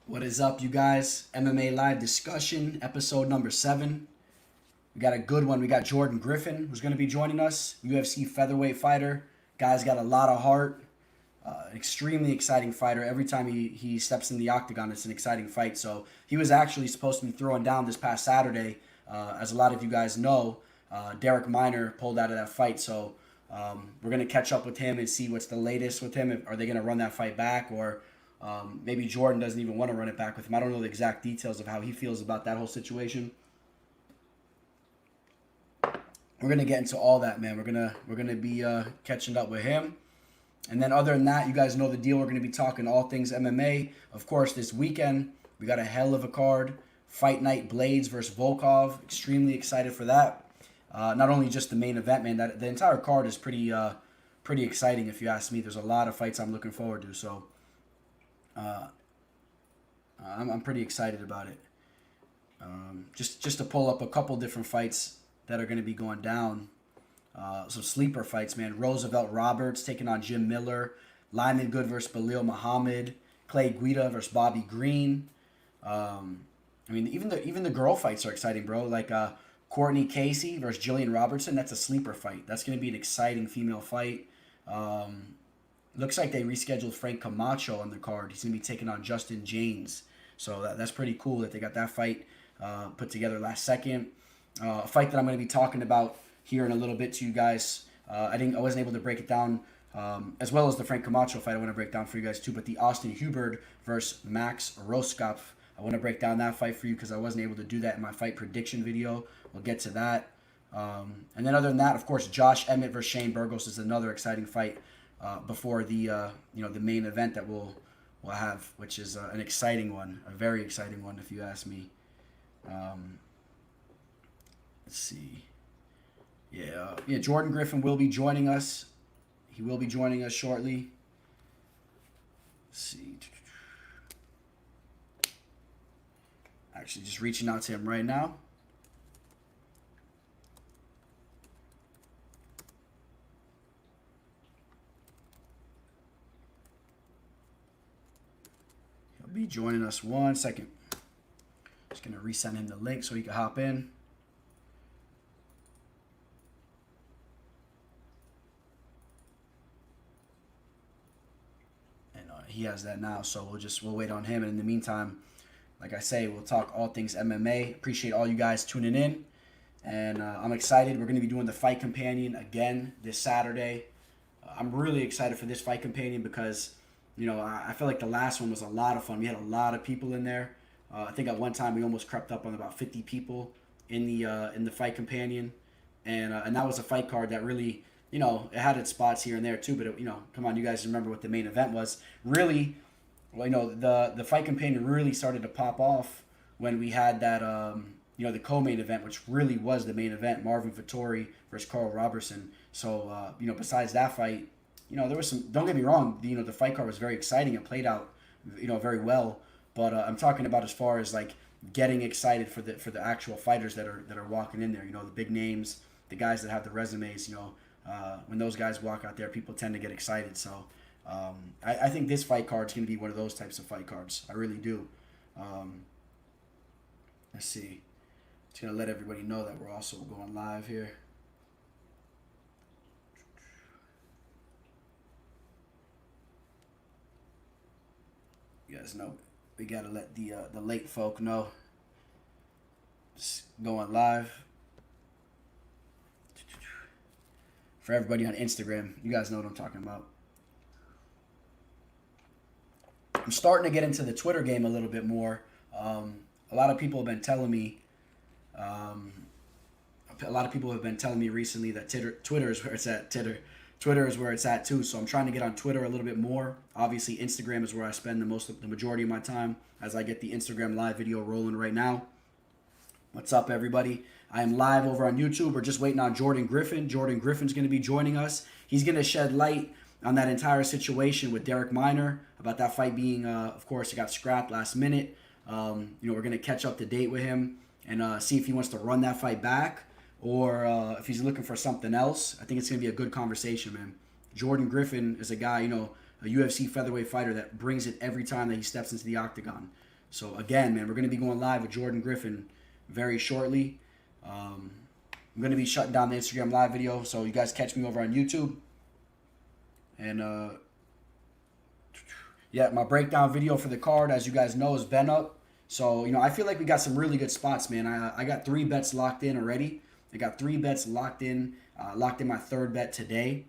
What is up, you guys? MMA Live Discussion, episode number 7. We got a good one. We got Jordan Griffin, who's going to be joining us, UFC Featherweight fighter. Guy's got a lot of heart. Extremely exciting fighter. Every time he steps in the octagon, it's an exciting fight. So he was actually supposed to be throwing down this past Saturday. As a lot of you guys know, Derek Minor pulled out of that fight. So we're going to catch up with him and see what's the latest with him. Are they going to run that fight back, or maybe Jordan doesn't even want to run it back with him? I don't know the exact details of how he feels about that whole situation. We're gonna get into all that, man. We're gonna be catching up with him, and then other than that, you guys know the deal. We're gonna be talking all things MMA. Of course, this weekend we got a hell of a card. Fight night, Blydes versus Volkov. Extremely excited for that. Not only just the main event, man. That the entire card is pretty exciting, if you ask me. There's a lot of fights I'm looking forward to, so I'm pretty excited about it. Just to pull up a couple different fights that are going to be going down. Some sleeper fights, man. Roosevelt Roberts taking on Jim Miller. Lyman Good versus Belil Muhammad. Clay Guida versus Bobby Green. I mean, even the girl fights are exciting, bro. Like Courtney Casey versus Jillian Robertson. That's a sleeper fight. That's going to be an exciting female fight. Looks like they rescheduled Frank Camacho on the card. He's going to be taking on Justin James. So that's pretty cool that they got that fight put together last second. A fight that I'm going to be talking about here in a little bit to you guys. I wasn't able to break it down as well as the Frank Camacho fight. I want to break down for you guys too. But the Austin Hubert versus Max Orozco, I want to break down that fight for you because I wasn't able to do that in my fight prediction video. We'll get to that. And then other than that, of course, Josh Emmett versus Shane Burgos is another exciting fight before the the main event that we'll have, which is an exciting one, a very exciting one if you ask me. Let's see. Yeah, Jordan Griffin will be joining us. He will be joining us shortly. Let's see. Actually, just reaching out to him right now. He'll be joining us 1 second. Just going to resend him the link so he can hop in. He has that now, so we'll wait on him. And in the meantime, like I say, we'll talk all things MMA. Appreciate all you guys tuning in, and I'm excited. We're going to be doing the Fight Companion again this Saturday. I'm really excited for this Fight Companion because, I feel like the last one was a lot of fun. We had a lot of people in there. I think at one time we almost crept up on about 50 people in the Fight Companion, and that was a fight card that really. It had its spots here and there too, but come on, you guys remember what the main event was. Really, the Fight Companion really started to pop off when we had that, the co-main event, which really was the main event, Marvin Vettori versus Carl Robertson. So, besides that fight, there was some, don't get me wrong, the fight card was very exciting and played out, very well. But I'm talking about as far as like getting excited for the actual fighters that are walking in there, the big names, the guys that have the resumes, when those guys walk out there, people tend to get excited. So I think this fight card is going to be one of those types of fight cards. I really do. Let's see. Just going to let everybody know that we're also going live here. You guys know we got to let the late folk know. Just going live. For everybody on Instagram, you guys know what I'm talking about. I'm starting to get into the Twitter game a little bit more. A lot of people have been telling me, recently that Twitter is where it's at. Twitter is where it's at too. So I'm trying to get on Twitter a little bit more. Obviously, Instagram is where I spend the majority of my time as I get the Instagram live video rolling right now. What's up, everybody? I am live over on YouTube. We're just waiting on Jordan Griffin. Jordan Griffin's going to be joining us. He's going to shed light on that entire situation with Derek Minor, about that fight being, of course, it got scrapped last minute. We're going to catch up to date with him and see if he wants to run that fight back or if he's looking for something else. I think it's going to be a good conversation, man. Jordan Griffin is a guy, a UFC featherweight fighter that brings it every time that he steps into the octagon. So again, man, we're going to be going live with Jordan Griffin very shortly. I'm going to be shutting down the Instagram live video, so you guys catch me over on YouTube. And yeah, my breakdown video for the card, as you guys know, has been up. So, I feel like we got some really good spots, man. I got 3 bets locked in already. I got 3 bets locked in my 3rd bet today.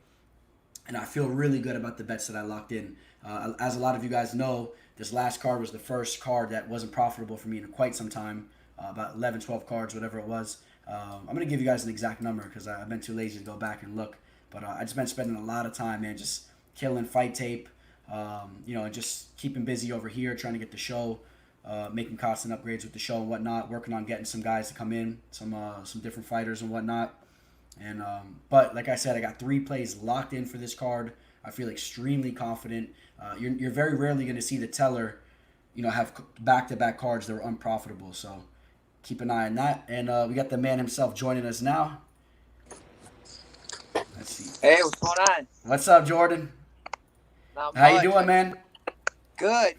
And I feel really good about the bets that I locked in. As a lot of you guys know, this last card was the first card that wasn't profitable for me in quite some time. About 11, 12 cards, whatever it was. I'm going to give you guys an exact number because I've been too lazy to go back and look. But I just been spending a lot of time, man, just killing fight tape. Just keeping busy over here, trying to get the show, making constant upgrades with the show and whatnot, working on getting some guys to come in, some different fighters and whatnot. And but like I said, I got 3 plays locked in for this card. I feel extremely confident. You're very rarely going to see the teller, have back-to-back cards that were unprofitable. So keep an eye on that. And we got the man himself joining us now. Let's see. Hey, what's going on? What's up, Jordan? Not How much. you doing, man? Good.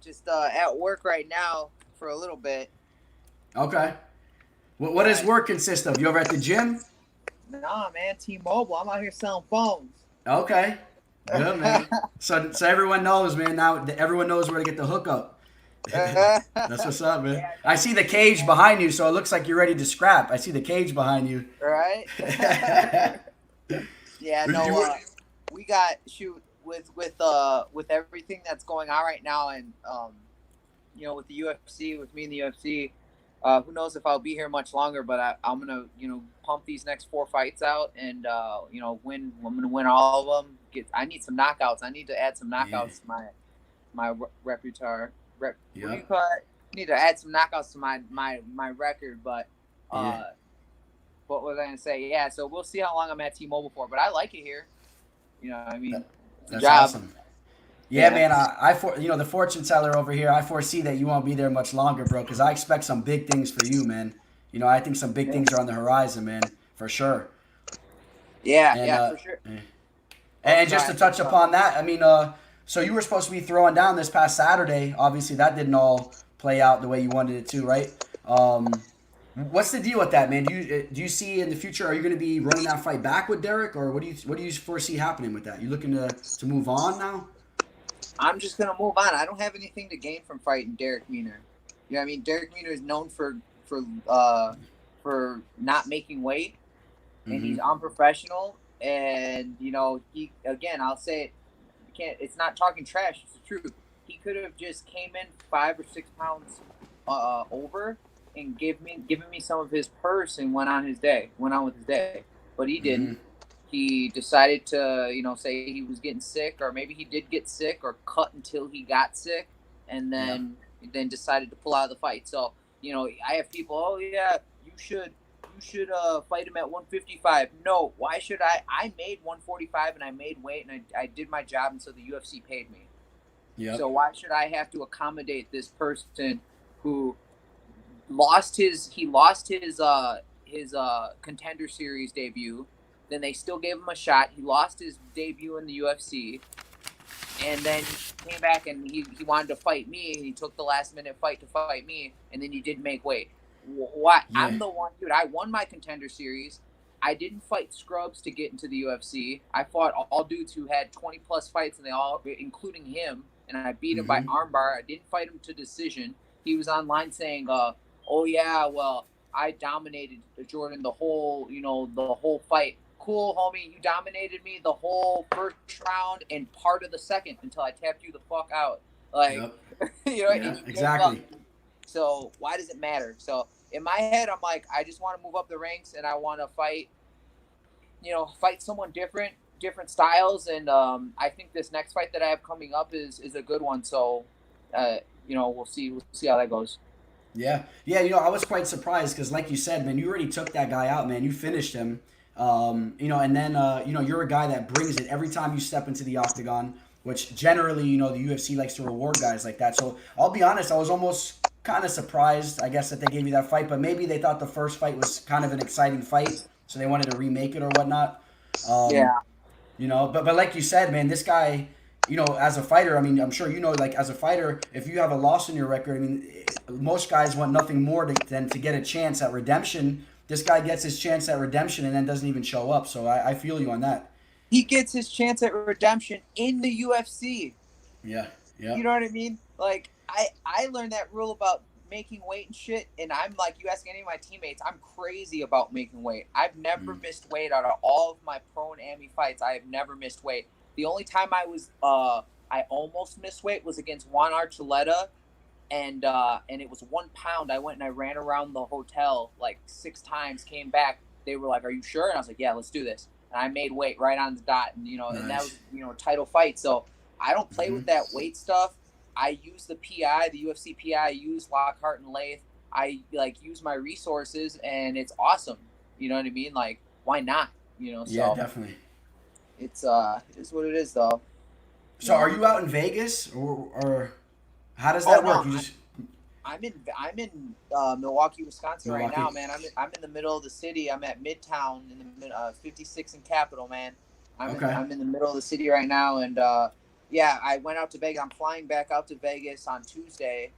Just at work right now for a little bit. Okay. What does work consist of? You over at the gym? Nah, man, T-Mobile. I'm out here selling phones. Okay. Good, man. So everyone knows, man. Now everyone knows where to get the hookup. That's what's up, man. I see the cage behind you, so it looks like you're ready to scrap. I see the cage behind you. Right? Yeah, no, we got with everything that's going on right now, and with the UFC, with me in the UFC, who knows if I'll be here much longer, but I'm gonna pump these next 4 fights out and win. I'm gonna win all of them. I need some knockouts. I need to add some knockouts to my repertoire. What do you call it? I need to add some knockouts to my record, but what was I gonna say? Yeah, so we'll see how long I'm at T-Mobile for, but I like it here. That's awesome. Yeah, man. The fortune teller over here. I foresee that you won't be there much longer, bro. Because I expect some big things for you, man. I think some big things are on the horizon, man, for sure. Yeah, for sure. And just to touch upon that, I mean, so you were supposed to be throwing down this past Saturday. Obviously, that didn't all play out the way you wanted it to, right? What's the deal with that, man? Do you see in the future, are you going to be running that fight back with Derek, or what do you foresee happening with that? You looking to move on now? I'm just gonna move on. I don't have anything to gain from fighting Derek Meaner. You know what I mean? Derek Meaner is known for not making weight, and he's unprofessional. And he, again, I'll say it. It's not talking trash. It's the truth. He could have just came in 5 or 6 pounds over and given me some of his purse and went on with his day. But he didn't. He decided to, say he was getting sick, or maybe he did get sick or cut until he got sick, and then decided to pull out of the fight. So, I have people, oh yeah, you should fight him at 155. No, why should I? I made 145 and I made weight and I did my job, and so the UFC paid me. Yep. So why should I have to accommodate this person who lost his contender series debut? Then they still gave him a shot. He lost his debut in the UFC, and then he came back and he wanted to fight me. And he took the last minute fight to fight me, and then he didn't make weight. What? Yeah. I'm the one, dude. I won my contender series. I didn't fight scrubs to get into the UFC. I fought all dudes who had 20 plus fights, and they all, including him, and I beat him by armbar. I didn't fight him to decision. He was online saying, "Oh yeah, well, I dominated Jordan the whole fight." Cool, homie, you dominated me the whole first round and part of the second until I tapped you the fuck out. Exactly. So why does it matter? So in my head, I'm like, I just want to move up the ranks and I want to fight someone different styles. And I think this next fight that I have coming up is a good one. So, we'll see how that goes. Yeah. I was quite surprised because, like you said, man, you already took that guy out, man. You finished him. And then you're a guy that brings it every time you step into the octagon, which generally, the UFC likes to reward guys like that. So I'll be honest, I was almost kind of surprised, I guess, that they gave you that fight, but maybe they thought the first fight was kind of an exciting fight, so they wanted to remake it or whatnot. But like you said, man, this guy, you know, as a fighter, I mean, I'm sure you know, like as a fighter, if you have a loss in your record, I mean, most guys want nothing more than to get a chance at redemption. This guy gets his chance at redemption and then doesn't even show up. So I feel you on that. He gets his chance at redemption in the UFC. Yeah, yeah. You know what I mean? Like I learned that rule about making weight and shit, and I'm like, you ask any of my teammates, I'm crazy about making weight. I've never missed weight out of all of my pro and ami fights. I have never missed weight. The only time I almost missed weight was against Juan Archuleta, and it was 1 pound. I went and I ran around the hotel like 6 times, came back. They were like, "Are you sure?" And I was like, "Yeah, let's do this." And I made weight right on the dot, and and that was a title fight. So I don't play with that weight stuff. I use the PI, the UFC PI. I use Lockhart and Lathe. I use my resources, and it's awesome. You know what I mean? Like, why not? So yeah, definitely. It's what it is, though. So are you out in Vegas or how does that work? No, I'm in Milwaukee, Wisconsin right now, man. I'm in the middle of the city. I'm at Midtown in the 56 and Capitol, man. I'm in the middle of the city right now, and yeah, I went out to Vegas. I'm flying back out to Vegas on Tuesday,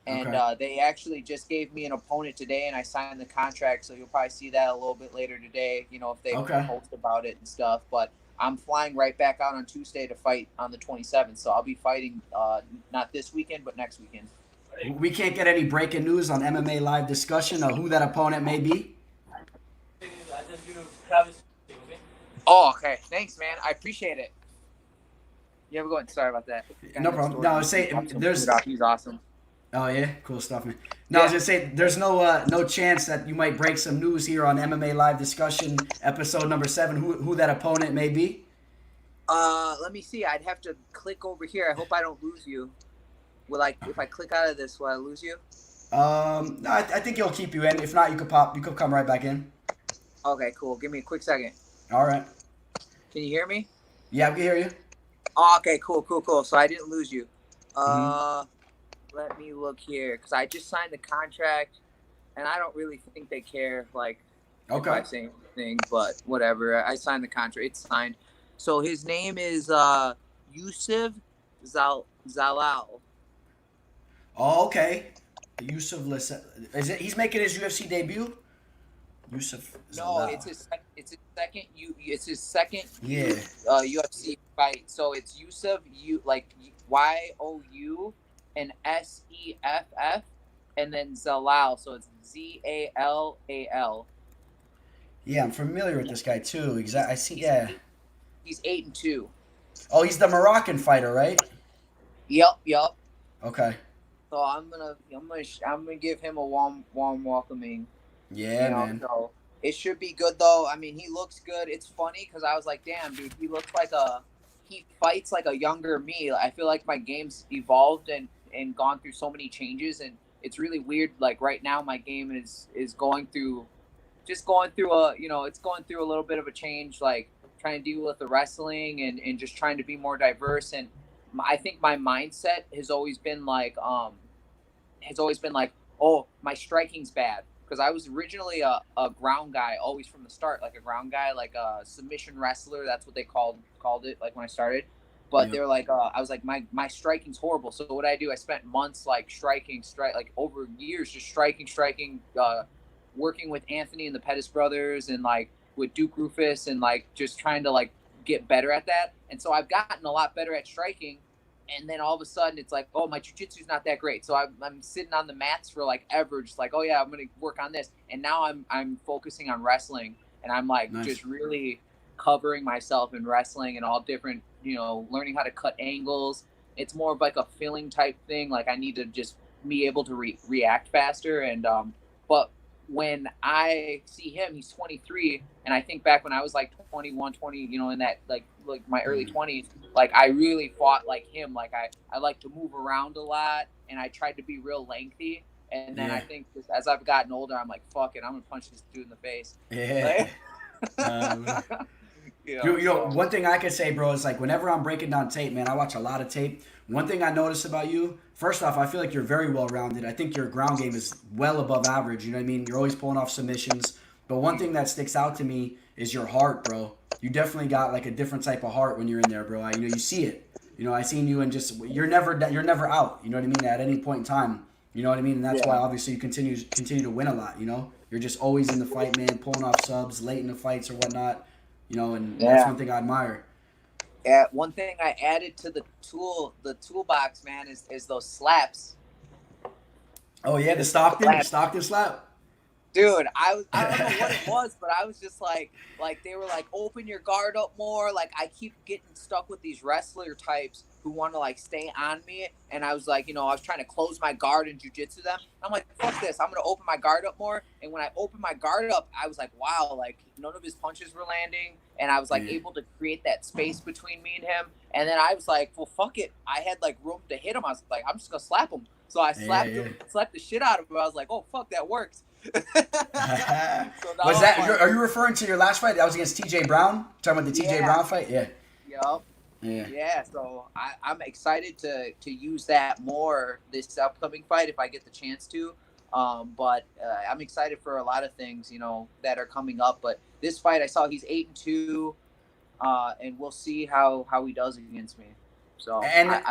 and they actually just gave me an opponent today, and I signed the contract. So you'll probably see that a little bit later today. If they post about it and stuff. But I'm flying right back out on Tuesday to fight on the 27th. So I'll be fighting not this weekend, but next weekend. We can't get any breaking news on MMA Live discussion of who that opponent may be. Oh, okay. Thanks, man. I appreciate it. Yeah, we're going. Sorry about that. No problem. No, there's. He's awesome. Oh yeah, cool stuff, man. No, I was gonna say there's no chance that you might break some news here on MMA Live discussion episode number 7. Who that opponent may be? Let me see. I'd have to click over here. I hope I don't lose you. If I click out of this, will I lose you? No, I think you'll keep you in. If not, you could come right back in. Okay, cool. Give me a quick second. All right. Can you hear me? Yeah, I can hear you. Oh, okay, cool. So I didn't lose you. Let me look here because I just signed the contract, and I don't really think they care. If I say anything, but whatever. I signed the contract. It's signed. So his name is Yusuf Zalal. Oh, okay. Yusuf is it? He's making his UFC debut. Yusuf. No, it's his second. It's his second. Yeah. UFC fight. So it's Yusuf YOU and SEFF, and then Zalal. So it's ZALAL. Yeah, I'm familiar with this guy too. Exactly. I see. Yeah. He's 8-2. Oh, he's the Moroccan fighter, right? Yep. Okay. So I'm gonna give him a warm welcoming. Yeah, man. So it should be good though. I mean, he looks good. It's funny because I was like, damn, dude, he fights like a younger me. I feel like my game's evolved and gone through so many changes, and it's really weird. Like right now, my game is going through it's going through a little bit of a change. Like trying to deal with the wrestling and just trying to be more diverse. And I think my mindset has always been like, oh, my striking's bad. Because I was originally a ground guy, always from the start, like a ground guy, like a submission wrestler. That's what they called it, like when I started. But they're like, I was like, my striking's horrible. So what I do, I spent months like over years, just striking, working with Anthony and the Pettis brothers, and like with Duke Rufus, and like just trying to like get better at that. And so I've gotten a lot better at striking. And then all of a sudden it's like, oh, my jiu-jitsu's not that great. So I'm sitting on the mats for like ever, just like, oh yeah, I'm going to work on this. And now I'm focusing on wrestling, and I'm like just really covering myself in wrestling and all different, learning how to cut angles. It's more of like a filling type thing. Like I need to just be able to react faster. And, but when I see him, he's 23. And I think back when I was like 21, 20, in that like my early 20s, like I really fought like him. Like I like to move around a lot, and I tried to be real lengthy. And then I think just as I've gotten older, I'm like, fuck it, I'm gonna punch this dude in the face. Yeah. One thing I could say, bro, is like whenever I'm breaking down tape, man, I watch a lot of tape. One thing I notice about you, first off, I feel like you're very well rounded. I think your ground game is well above average. You know what I mean? You're always pulling off submissions. But one thing that sticks out to me is your heart, bro. You definitely got like a different type of heart when you're in there, bro. You see it. You know, I seen you and just you're never out. You know what I mean? At any point in time. You know what I mean? And that's why obviously you continue to win a lot. You know, you're just always in the fight, man, pulling off subs late in the fights or whatnot. You know, and that's one thing I admire. Yeah, one thing I added to the toolbox, man, is those slaps. Oh yeah, the Stockton slap. Dude, I don't know what it was, but I was just like they were like, open your guard up more. Like I keep getting stuck with these wrestler types who want to like stay on me, and I was like, I was trying to close my guard and jujitsu them. I'm like, fuck this, I'm gonna open my guard up more. And when I opened my guard up, I was like, wow, like none of his punches were landing, and I was like able to create that space between me and him. And then I was like, well, fuck it, I had like room to hit him. I was like, I'm just gonna slap him. So I slapped the shit out of him. I was like, oh fuck, that works. Was that? Are you referring to your last fight? That was against TJ Brown. Talking about the TJ Brown fight? Yeah. Yep. Yeah. So I'm excited to use that more this upcoming fight if I get the chance to. But I'm excited for a lot of things, that are coming up. But this fight, I saw he's 8-2, and we'll see how he does against me. So and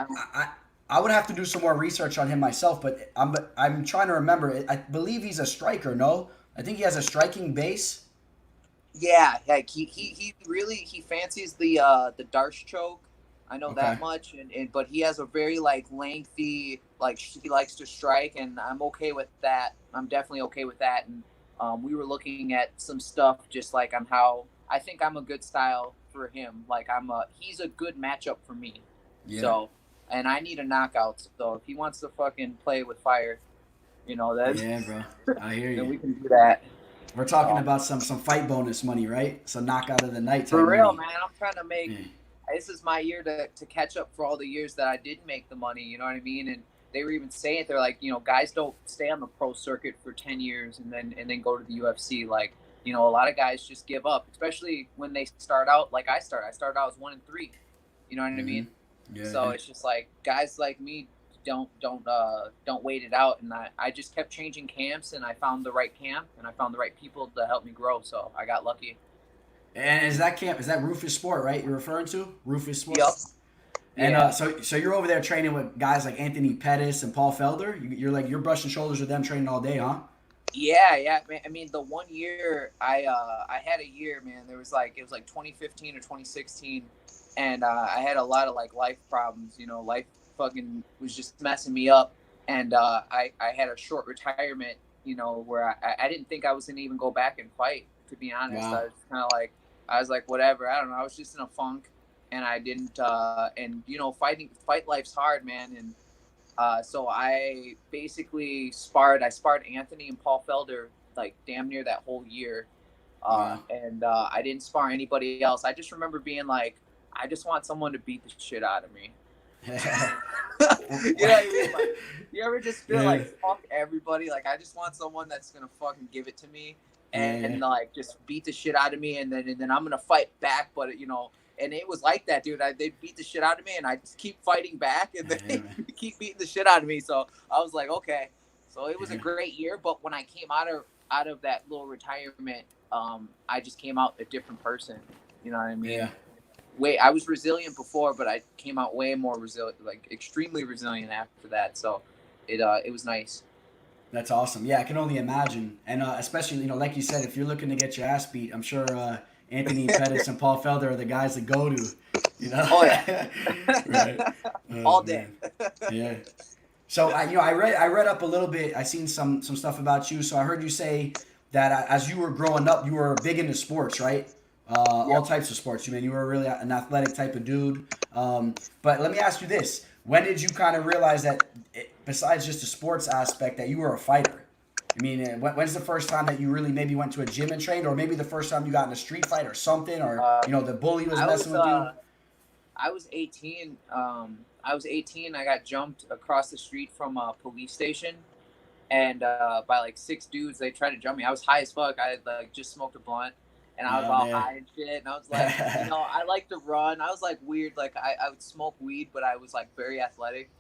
I would have to do some more research on him myself, but I'm trying to remember. I believe he's a striker. No, I think he has a striking base. Yeah, like he really fancies the Darce choke. I know that much, but he has a very like lengthy, like he likes to strike, and I'm okay with that. I'm definitely okay with that. And we were looking at some stuff just like on how I think I'm a good style for him. Like he's a good matchup for me. Yeah. So. And I need a knockout, so if he wants to fucking play with fire, that. Yeah, bro. I hear you. Then we can do that. We're talking about some fight bonus money, right? So knockout of the night. For real, man. I'm trying to make. Yeah. This is my year to catch up for all the years that I didn't make the money. You know what I mean? And they were even saying it. They're like, guys don't stay on the pro circuit for 10 years and then go to the UFC. Like, a lot of guys just give up, especially when they start out like I started. I started out as 1-3. You know what I mean? Yeah. So it's just like guys like me don't wait it out, and I just kept changing camps, and I found the right camp, and I found the right people to help me grow. So I got lucky. And is that Rufus Sport, right? You're referring to Rufus Sport? Yep. And so you're over there training with guys like Anthony Pettis and Paul Felder. You're brushing shoulders with them, training all day, huh? Yeah. Man, I mean, the 1 year I had a year, man. It was like 2015 or 2016. And I had a lot of like life problems, life fucking was just messing me up. And I had a short retirement, where I didn't think I was going to even go back and fight, to be honest. Wow. I was kind of like, whatever. I don't know. I was just in a funk, and I didn't, fight life's hard, man. And so I basically sparred Anthony and Paul Felder like damn near that whole year. And I didn't spar anybody else. I just remember being like, I just want someone to beat the shit out of me. You know what I mean? Like, you ever just feel like, fuck everybody? Like, I just want someone that's going to fucking give it to me and like, just beat the shit out of me. And then I'm going to fight back. But, and it was like that, dude. They beat the shit out of me, and I just keep fighting back, and they keep beating the shit out of me. So I was like, okay. So it was a great year. But when I came out of that little retirement, I just came out a different person. You know what I mean? Yeah. I was resilient before, but I came out way more resilient, like extremely resilient after that. So it was nice. That's awesome. Yeah, I can only imagine. And especially, like you said, if you're looking to get your ass beat, I'm sure Anthony Pettis and Paul Felder are the guys to go to, Oh, yeah. Right. All day. Yeah. So, I read up a little bit. I seen some stuff about you. So I heard you say that as you were growing up, you were big into sports, right? All types of sports. You were really an athletic type of dude. But let me ask you this. When did you kind of realize that, besides just the sports aspect, that you were a fighter? I mean, when's the first time that you really maybe went to a gym and trained, or maybe the first time you got in a street fight or something, or, the bully was messing with you? I was 18. I got jumped across the street from a police station, and by like 6 dudes. They tried to jump me. I was high as fuck. I had like just smoked a blunt. And I was all high and shit. And I was like, I like to run. I was like weird. Like I would smoke weed, but I was like very athletic.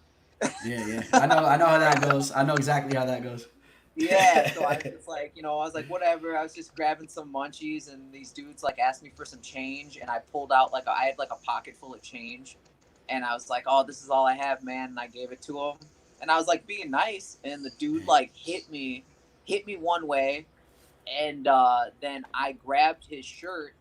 Yeah. I know how that goes. I know exactly how that goes. Yeah. So I was like, I was like, whatever. I was just grabbing some munchies, and these dudes like asked me for some change, and I pulled out I had like a pocket full of change, And I was like, oh, this is all I have, man. And I gave it to him. And I was like being nice. And the dude like hit me one way. And then I grabbed his shirt.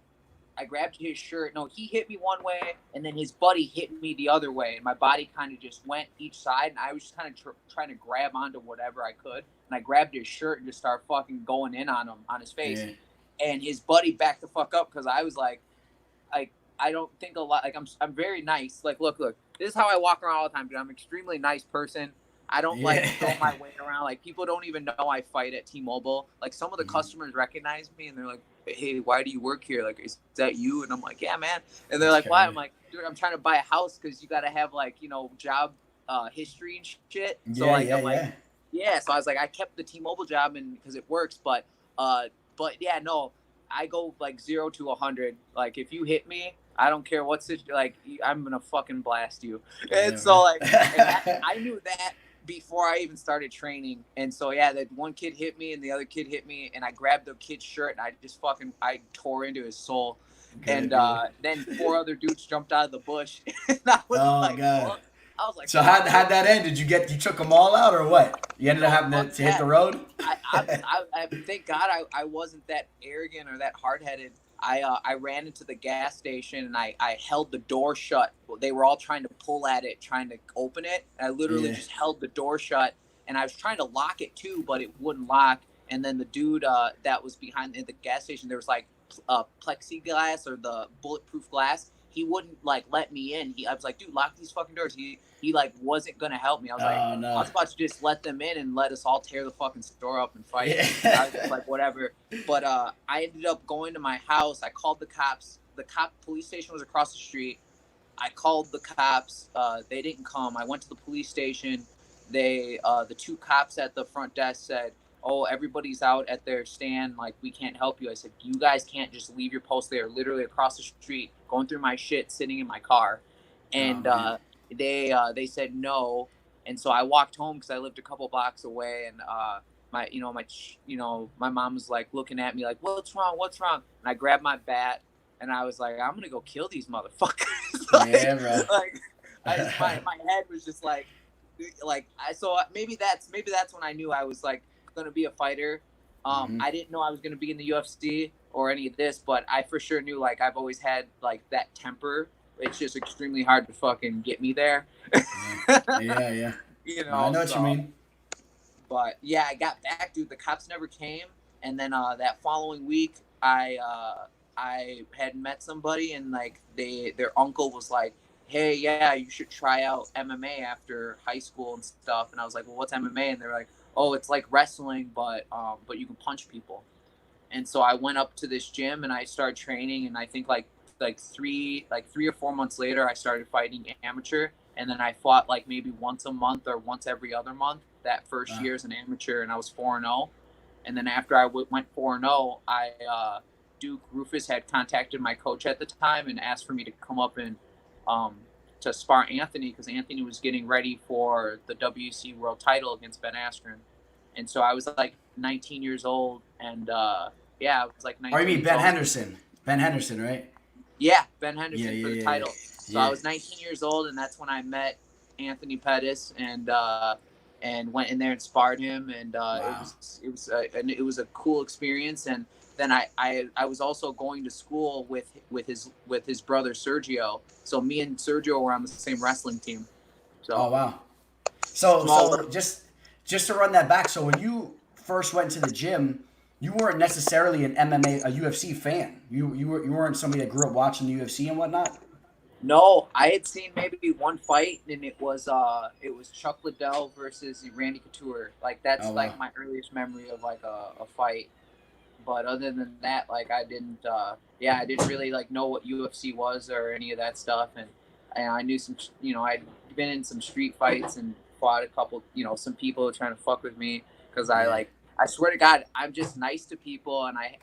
No, he hit me one way, and then his buddy hit me the other way. And my body kind of just went each side, and I was just kind of trying to grab onto whatever I could. And I grabbed his shirt and just started fucking going in on him, on his face. Yeah. And his buddy backed the fuck up because I was like, I don't think a lot. Like I'm very nice. Like look, this is how I walk around all the time, dude. I'm an extremely nice person. I don't like throw my weight around. Like people don't even know I fight at T-Mobile. Like some of the customers recognize me and they're like, hey, why do you work here? Like, is that you? And I'm like, yeah, man. And they're like, why? I'm like, dude, I'm trying to buy a house because you got to have like, job history and shit. So So I was like, I kept the T-Mobile job and because it works. But yeah, no, I go like 0 to 100. Like if you hit me, I don't care what's it. Like I'm gonna fucking blast you. And so like, I knew that before I even started training. And so yeah, that one kid hit me and the other kid hit me and I grabbed the kid's shirt and I tore into his soul. Good, and then 4 other dudes jumped out of the bush. And I was God. Well, I was like, so how'd that end? Did you took them all out or what? You ended up having to hit the road? I thank God I wasn't that arrogant or that hard-headed. I ran into the gas station and I held the door shut. They were all trying to pull at it, trying to open it. And I literally just held the door shut and I was trying to lock it too, but it wouldn't lock. And then the dude that was behind in the gas station, there was like plexiglass or the bulletproof glass. He wouldn't like let me in. I was like, dude, lock these fucking doors. He like wasn't gonna help me. I was like, no. I was about to just let them in and let us all tear the fucking store up and fight. I was just like, whatever. But I ended up going to my house. I called the cops. The police station was across the street. I called the cops. They didn't come. I went to the police station. The 2 cops at the front desk said, oh, everybody's out at their stand. Like, we can't help you. I said, you guys can't just leave your post there. Literally across the street, going through my shit, sitting in my car. And they said no. And so I walked home because I lived a couple blocks away. And my mom was like looking at me like, what's wrong? And I grabbed my bat and I was like, I'm gonna go kill these motherfuckers. Yeah, bro. My head was just like so maybe that's when I knew I was like gonna be a fighter. I didn't know I was gonna be in the UFC or any of this, but I for sure knew like I've always had like that temper. It's just extremely hard to fucking get me there. Yeah. I know what you mean. But yeah, I got back, dude. The cops never came, and then that following week, I had met somebody, and like their uncle was like, hey, yeah, you should try out MMA after high school and stuff. And I was like, well, what's MMA? And they're like, oh, it's like wrestling, but you can punch people. And so I went up to this gym and I started training. And I think like 3 or 4 months later, I started fighting amateur. And then I fought like maybe once a month or once every other month that first year as an amateur. And I was 4-0. And then after I went 4-0, Duke Rufus had contacted my coach at the time and asked for me to come up and to spar Anthony because Anthony was getting ready for the WC world title against Ben Askren. And so I was like 19 years old. And I was like 19 Oh, you mean Ben old. Henderson? Ben Henderson, right? Yeah, Ben Henderson for the title. Yeah. So I was 19 years old, and that's when I met Anthony Pettis and went in there and sparred him. And wow. it was a cool experience. And then I was also going to school with his brother Sergio. So me and Sergio were on the same wrestling team. So oh wow. So just to run that back. So when you first went to the gym, you weren't necessarily an MMA, a UFC fan. You weren't somebody that grew up watching the UFC and whatnot. No, I had seen maybe one fight, and it was Chuck Liddell versus Randy Couture. Like that's like my earliest memory of like a fight. But other than that, like I didn't really like know what UFC was or any of that stuff. And I knew some, I'd been in some street fights and fought a couple, some people trying to fuck with me because I swear to God, I'm just nice to people, and I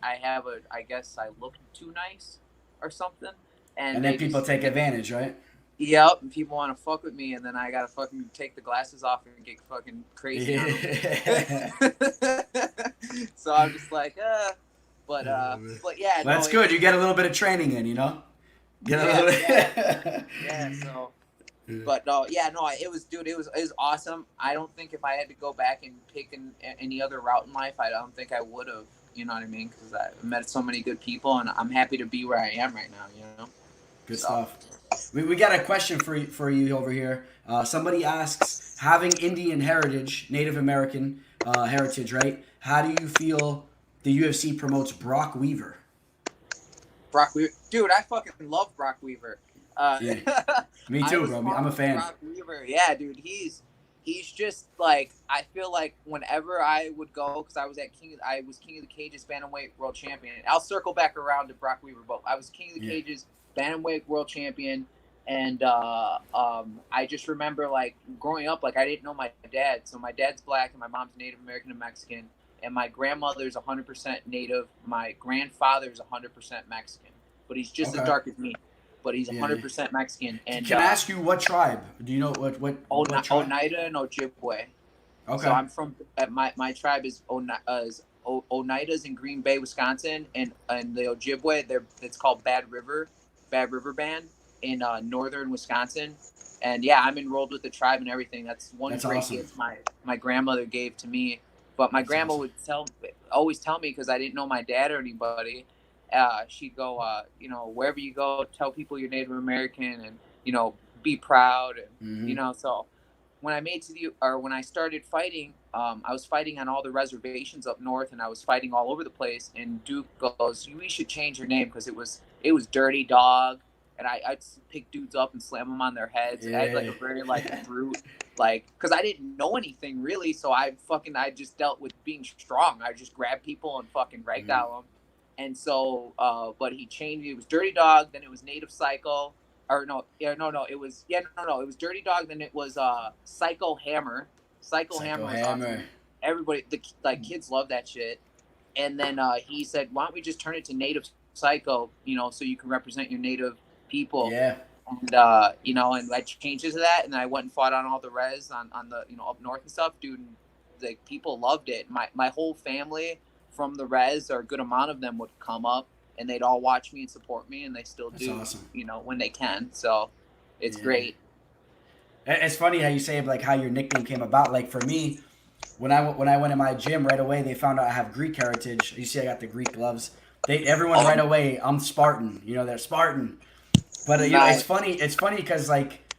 guess I look too nice or something. And then people take advantage, right? Yep, and people want to fuck with me, and then I gotta fucking take the glasses off and get fucking crazy. Yeah. So I'm just like, but yeah. That's good. You get a little bit of training in, Get a little bit. Yeah. So But no, yeah, no, it was, dude, it was awesome. I don't think if I had to go back and pick any other route in life, I don't think I would have. You know what I mean? Because I met so many good people, and I'm happy to be where I am right now. You know. Good stuff. We got a question for you over here. Somebody asks, having Indian heritage, Native American heritage, right? How do you feel the UFC promotes Brock Weaver? Brock Weaver, dude, I fucking love Brock Weaver. Yeah, me too, bro. I'm a fan. Brock Weaver, yeah, dude, he's just like, I feel like whenever I would go, because I was King of the Cages bantamweight world champion. I'll circle back around to Brock Weaver, but I was King of the Cages bantamweight world champion, and I just remember like growing up, like I didn't know my dad, so my dad's black and my mom's Native American and Mexican, and my grandmother's 100% Native. My grandfather's 100% Mexican, but he's just as dark as me. But he's 100% Mexican. And can I ask you what tribe? Do you know what tribe? Oneida and Ojibwe. Okay. So I'm from my tribe is Oneidas in Green Bay, Wisconsin, and the Ojibwe, it's called Bad River Band in northern Wisconsin. And yeah, I'm enrolled with the tribe and everything. That's great awesome. gift my grandmother gave to me. But my grandma would always tell me, because I didn't know my dad or anybody. She'd go, wherever you go, tell people you're Native American, and be proud, and So when I started fighting, I was fighting on all the reservations up north, and I was fighting all over the place. And Duke goes, "We should change your name," because it was Dirty Dog, and I'd pick dudes up and slam them on their heads. And I had like a very brute, because I didn't know anything really, so I just dealt with being strong. I just grabbed people and fucking ragdoll them. And so, but he changed. It was Dirty Dog, then it was Native Psycho, it was Dirty Dog, then it was Psycho Hammer. Psycho Hammer was awesome. Everybody, kids love that shit. And then he said, "Why don't we just turn it to Native Psycho? So you can represent your Native people." Yeah. And and I changed it to that, and I went and fought on all the res on the up north and stuff, dude. And, people loved it. My whole family from the res, or a good amount of them, would come up, and they'd all watch me and support me, and they still do. That's awesome. When they can. So it's great. It's funny how you say like how your nickname came about. Like for me, when I went in my gym right away, they found out I have Greek heritage. You see, I got the Greek gloves. Everyone right away, I'm Spartan. They're Spartan. But it's funny. It's funny because like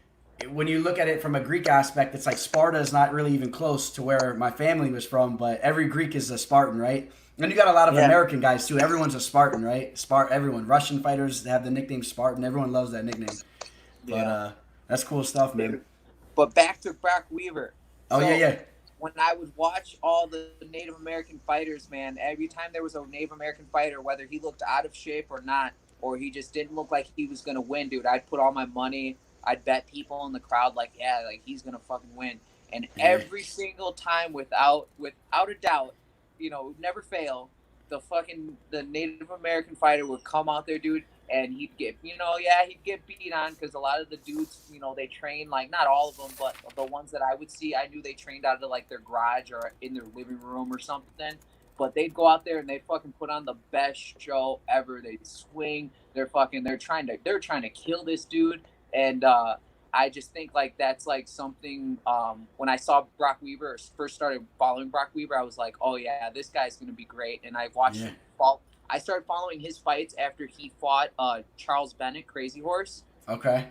when you look at it from a Greek aspect, it's like Sparta is not really even close to where my family was from. But every Greek is a Spartan, right? And you got a lot of American guys too. Everyone's a Spartan, right? Everyone. Russian fighters have the nickname Spartan. Everyone loves that nickname. But that's cool stuff, man. But back to Brock Weaver. Oh, yeah. When I would watch all the Native American fighters, man, every time there was a Native American fighter, whether he looked out of shape or not, or he just didn't look like he was going to win, dude, I'd put all my money. I'd bet people in the crowd he's going to fucking win. And every single time, without a doubt, never fail, the Native American fighter would come out there, dude, and he'd get beat on, because a lot of the dudes, they train, not all of them, but the ones that I would see, I knew they trained out of their garage or in their living room or something. But they'd go out there and they fucking put on the best show ever. They'd swing. They're trying to kill this dude. And I just think that's something. When I saw Brock Weaver, or first started following Brock Weaver, I was like, oh yeah, this guy's gonna be great. And I watched him fall. I started following his fights after he fought Charles Bennett, Crazy Horse. Okay.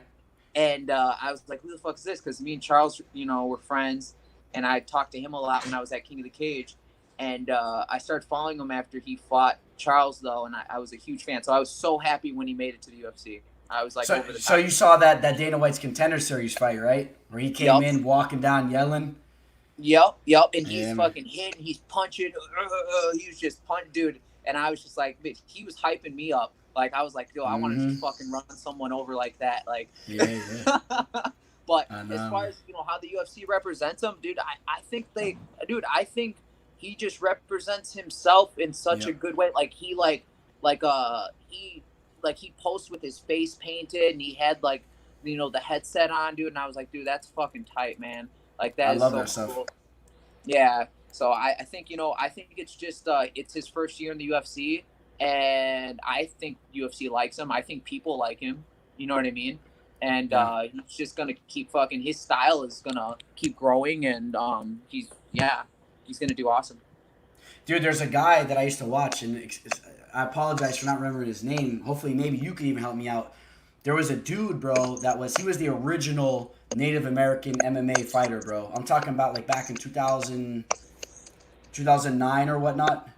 And I was like, who the fuck is this? Because me and Charles, were friends, and I talked to him a lot when I was at King of the Cage. And I started following him after he fought Charles, though, and I was a huge fan. So I was so happy when he made it to the UFC. I was like, over the top. So you saw that Dana White's Contender Series fight, right? Where he came in walking down yelling? Yep. And he's fucking hitting, he's punching. He was just punching, dude. And I was just like, he was hyping me up. I was like, yo, I want to just fucking run someone over like that. Yeah. But as far as, how the UFC represents him, dude, I think he just represents himself in such a good way. He posts with his face painted, and he had the headset on, dude. And I was like, dude, that's fucking tight, man. I love that stuff. Cool. Yeah. So I think it's just it's his first year in the UFC, and I think UFC likes him. I think people like him. You know what I mean? and Yeah. he's just gonna keep fucking. His style is gonna keep growing, and he's gonna do awesome. Dude, there's a guy that I used to watch, and I apologize for not remembering his name. Hopefully, maybe you can even help me out. There was a dude, bro, he was the original Native American MMA fighter, bro. I'm talking about like back in 2009 or whatnot.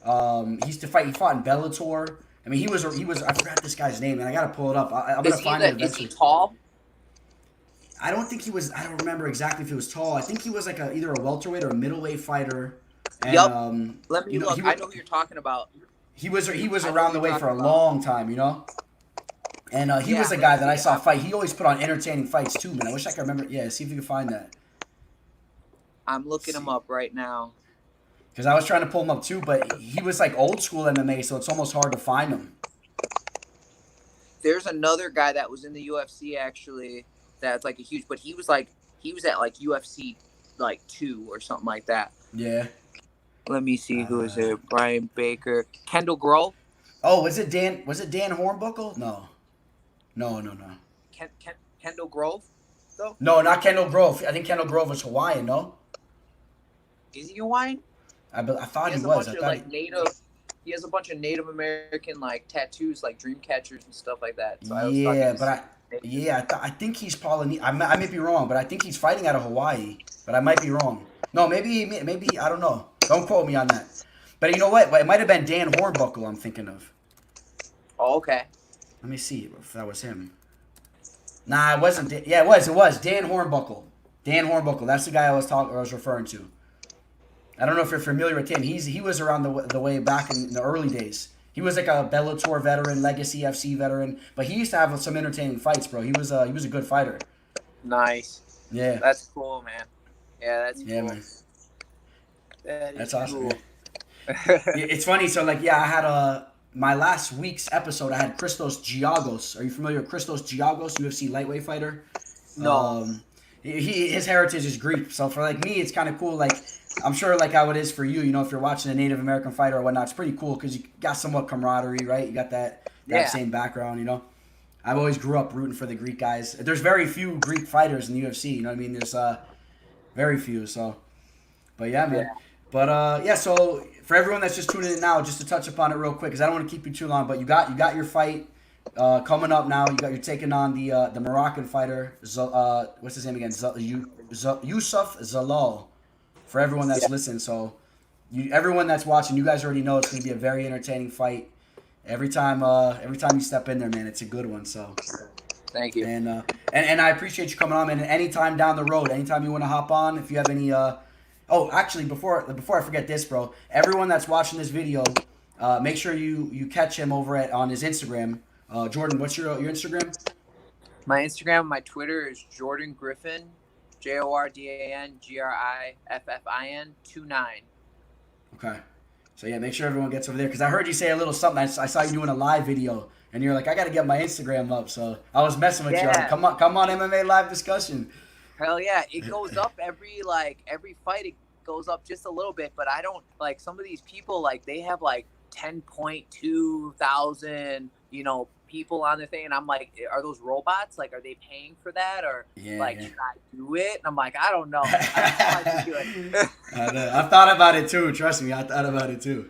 He used to fight. He fought in Bellator. I mean, he was. I forgot this guy's name, and I gotta pull it up. I'm gonna find it eventually. Is he tall? I don't think he was. I don't remember exactly if he was tall. I think he was like either a welterweight or a middleweight fighter. And, yep. Let me look. I know who you're talking about. He was around the way for a long time, you know. And he was a guy that I saw fight. He always put on entertaining fights too, man. I wish I could remember. Yeah, see if you can find that. I'm looking him up right now. Because I was trying to pull him up too, but he was like old school MMA, so it's almost hard to find him. There's another guy that was in the UFC actually. That's like a huge, but he was at like UFC like 2 or something like that. Yeah. Let me see who is it. Brian Baker, Kendall Grove. Oh, was it Dan Hornbuckle? No. Kendall Grove, though. No, not Kendall Grove. I think Kendall Grove was Hawaiian. No. Is he Hawaiian? I thought he was. He has a bunch of like native. He has a bunch of Native American like tattoos, like dream catchers and stuff like that. So I think he's Polynesian. I may be wrong, but I think he's fighting out of Hawaii. But I might be wrong. No, maybe I don't know. Don't quote me on that. But you know what? It might have been Dan Hornbuckle I'm thinking of. Oh, okay. Let me see if that was him. Nah, it wasn't. Yeah, it was. It was Dan Hornbuckle. Dan Hornbuckle. That's the guy I was referring to. I don't know if you're familiar with him. He was around the way back in the early days. He was like a Bellator veteran, Legacy FC veteran, but he used to have some entertaining fights, bro. He was a good fighter. Nice. Yeah. That's cool, man. Yeah, that's cool. Yeah, man. That's awesome. Cool. It's funny. So I had my last week's episode. I had Christos Giagos. Are you familiar with Christos Giagos, UFC lightweight fighter? No. His heritage is Greek. So for like me, it's kind of cool. Like I'm sure like how it is for you. You know, if you're watching a Native American fighter or whatnot, it's pretty cool because you got somewhat camaraderie, right? You got that same background. You know, I've always grew up rooting for the Greek guys. There's very few Greek fighters in the UFC. You know what I mean? There's very few. So, but yeah, man. Yeah. But so for everyone that's just tuning in now, just to touch upon it real quick, because I don't want to keep you too long, but you got your fight coming up now. You're taking on the Moroccan fighter. What's his name again? Yusuf Zalal. For everyone that's listening, so everyone that's watching, you guys already know it's going to be a very entertaining fight. Every time you step in there, man, it's a good one. So. Thank you. And I appreciate you coming on, man. Anytime down the road, anytime you want to hop on, if you have any. Oh, actually, before I forget this, bro. Everyone that's watching this video, make sure you catch him over on his Instagram. Jordan, what's your Instagram? My Instagram, my Twitter is Jordan Griffin, JordanGriffin 29. Okay. So yeah, make sure everyone gets over there because I heard you say a little something. I saw you doing a live video. And you're like, I got to get my Instagram up. So I was messing with you. Like, come on, MMA live discussion. Hell yeah. It goes up every fight. It goes up just a little bit. But I don't, like, some of these people, like, they have, like, 10.2 thousand, people on the thing. And I'm like, are those robots? Like, are they paying for that? Or, should I do it? And I'm like, I don't know. I've thought about it, too. Trust me. I thought about it, too.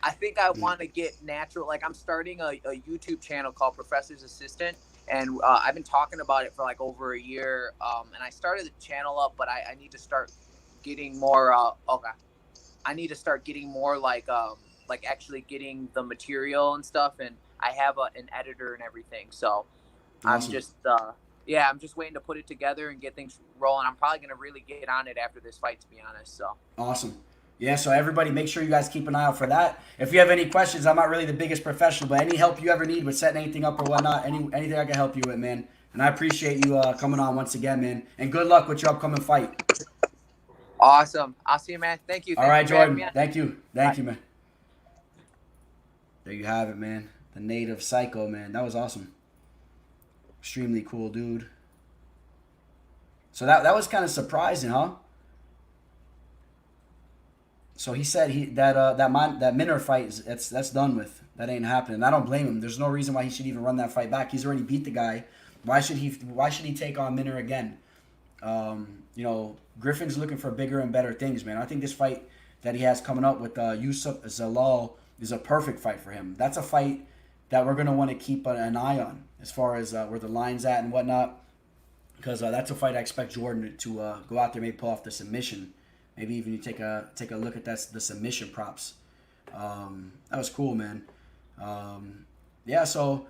I think I want to get natural. Like, I'm starting a YouTube channel called Professor's Assistant, and I've been talking about it for like over a year. And I started the channel up, but I need to start getting more. I need to start getting more like actually getting the material and stuff. And I have an editor and everything. So awesome. I'm just waiting to put it together and get things rolling. I'm probably gonna really get on it after this fight, to be honest. So awesome. Yeah, so everybody make sure you guys keep an eye out for that. If you have any questions, I'm not really the biggest professional, but any help you ever need with setting anything up or whatnot, anything I can help you with, man. And I appreciate you coming on once again, man. And good luck with your upcoming fight. Awesome. I'll see you, man. Thank you. All right, Jordan. Thank you. Thank you, man. There you have it, man. The native psycho, man. That was awesome. Extremely cool, dude. So that was kind of surprising, huh? So he said that Minner fight that's done with. That ain't happening. I don't blame him. There's no reason why he should even run that fight back. He's already beat the guy. Why should he take on Minner again? You know, Griffin's looking for bigger and better things, man. I think this fight that he has coming up with Yusuf Zalal is a perfect fight for him. That's a fight that we're going to want to keep an eye on as far as where the line's at and whatnot, because that's a fight I expect Jordan to go out there, maybe pull off the submission. Maybe even you take a look at the submission props. That was cool, man. Yeah, so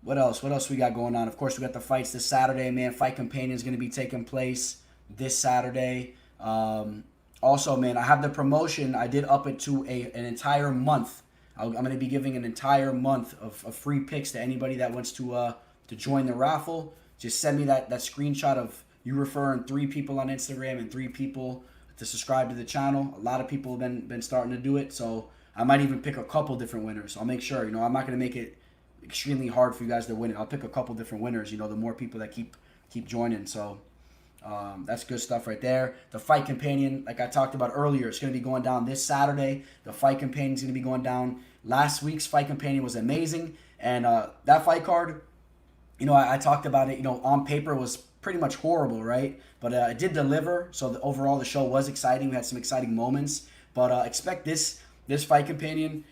what else? What else we got going on? Of course, we got the fights this Saturday, man. Fight Companion is going to be taking place this Saturday. Also, man, I have the promotion. I did up it to an entire month. I'm going to be giving an entire month of free picks to anybody that wants to join the raffle. Just send me that screenshot of you referring 3 people on Instagram and 3 people to subscribe to the channel. A lot of people have been starting to do it, so I might even pick a couple different winners. I'll make sure, you know, I'm not going to make it extremely hard for you guys to win it. I'll pick a couple different winners, you know, the more people that keep joining. So that's good stuff right there. The Fight Companion, like I talked about earlier, it's going to be going down this Saturday. The Fight Companion is going to be going down. Last week's Fight Companion was amazing, and that fight card, you know, I talked about it, you know, on paper was pretty much horrible, right? But it did deliver, so overall the show was exciting. We had some exciting moments, but expect this Fight Companion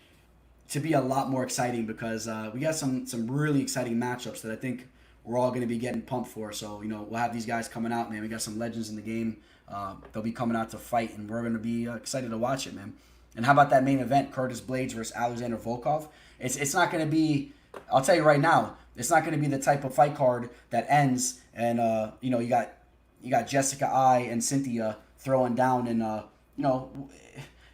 to be a lot more exciting, because we got some really exciting matchups that I think we're all going to be getting pumped for. So, you know, we'll have these guys coming out, man. We got some legends in the game. They'll be coming out to fight, and we're going to be excited to watch it, man. And how about that main event, Curtis Blydes versus Alexander Volkov? It's not going to be, I'll tell you right now, it's not going to be the type of fight card that ends and, you know, you got Jessica I and Cynthia throwing down, and, you know,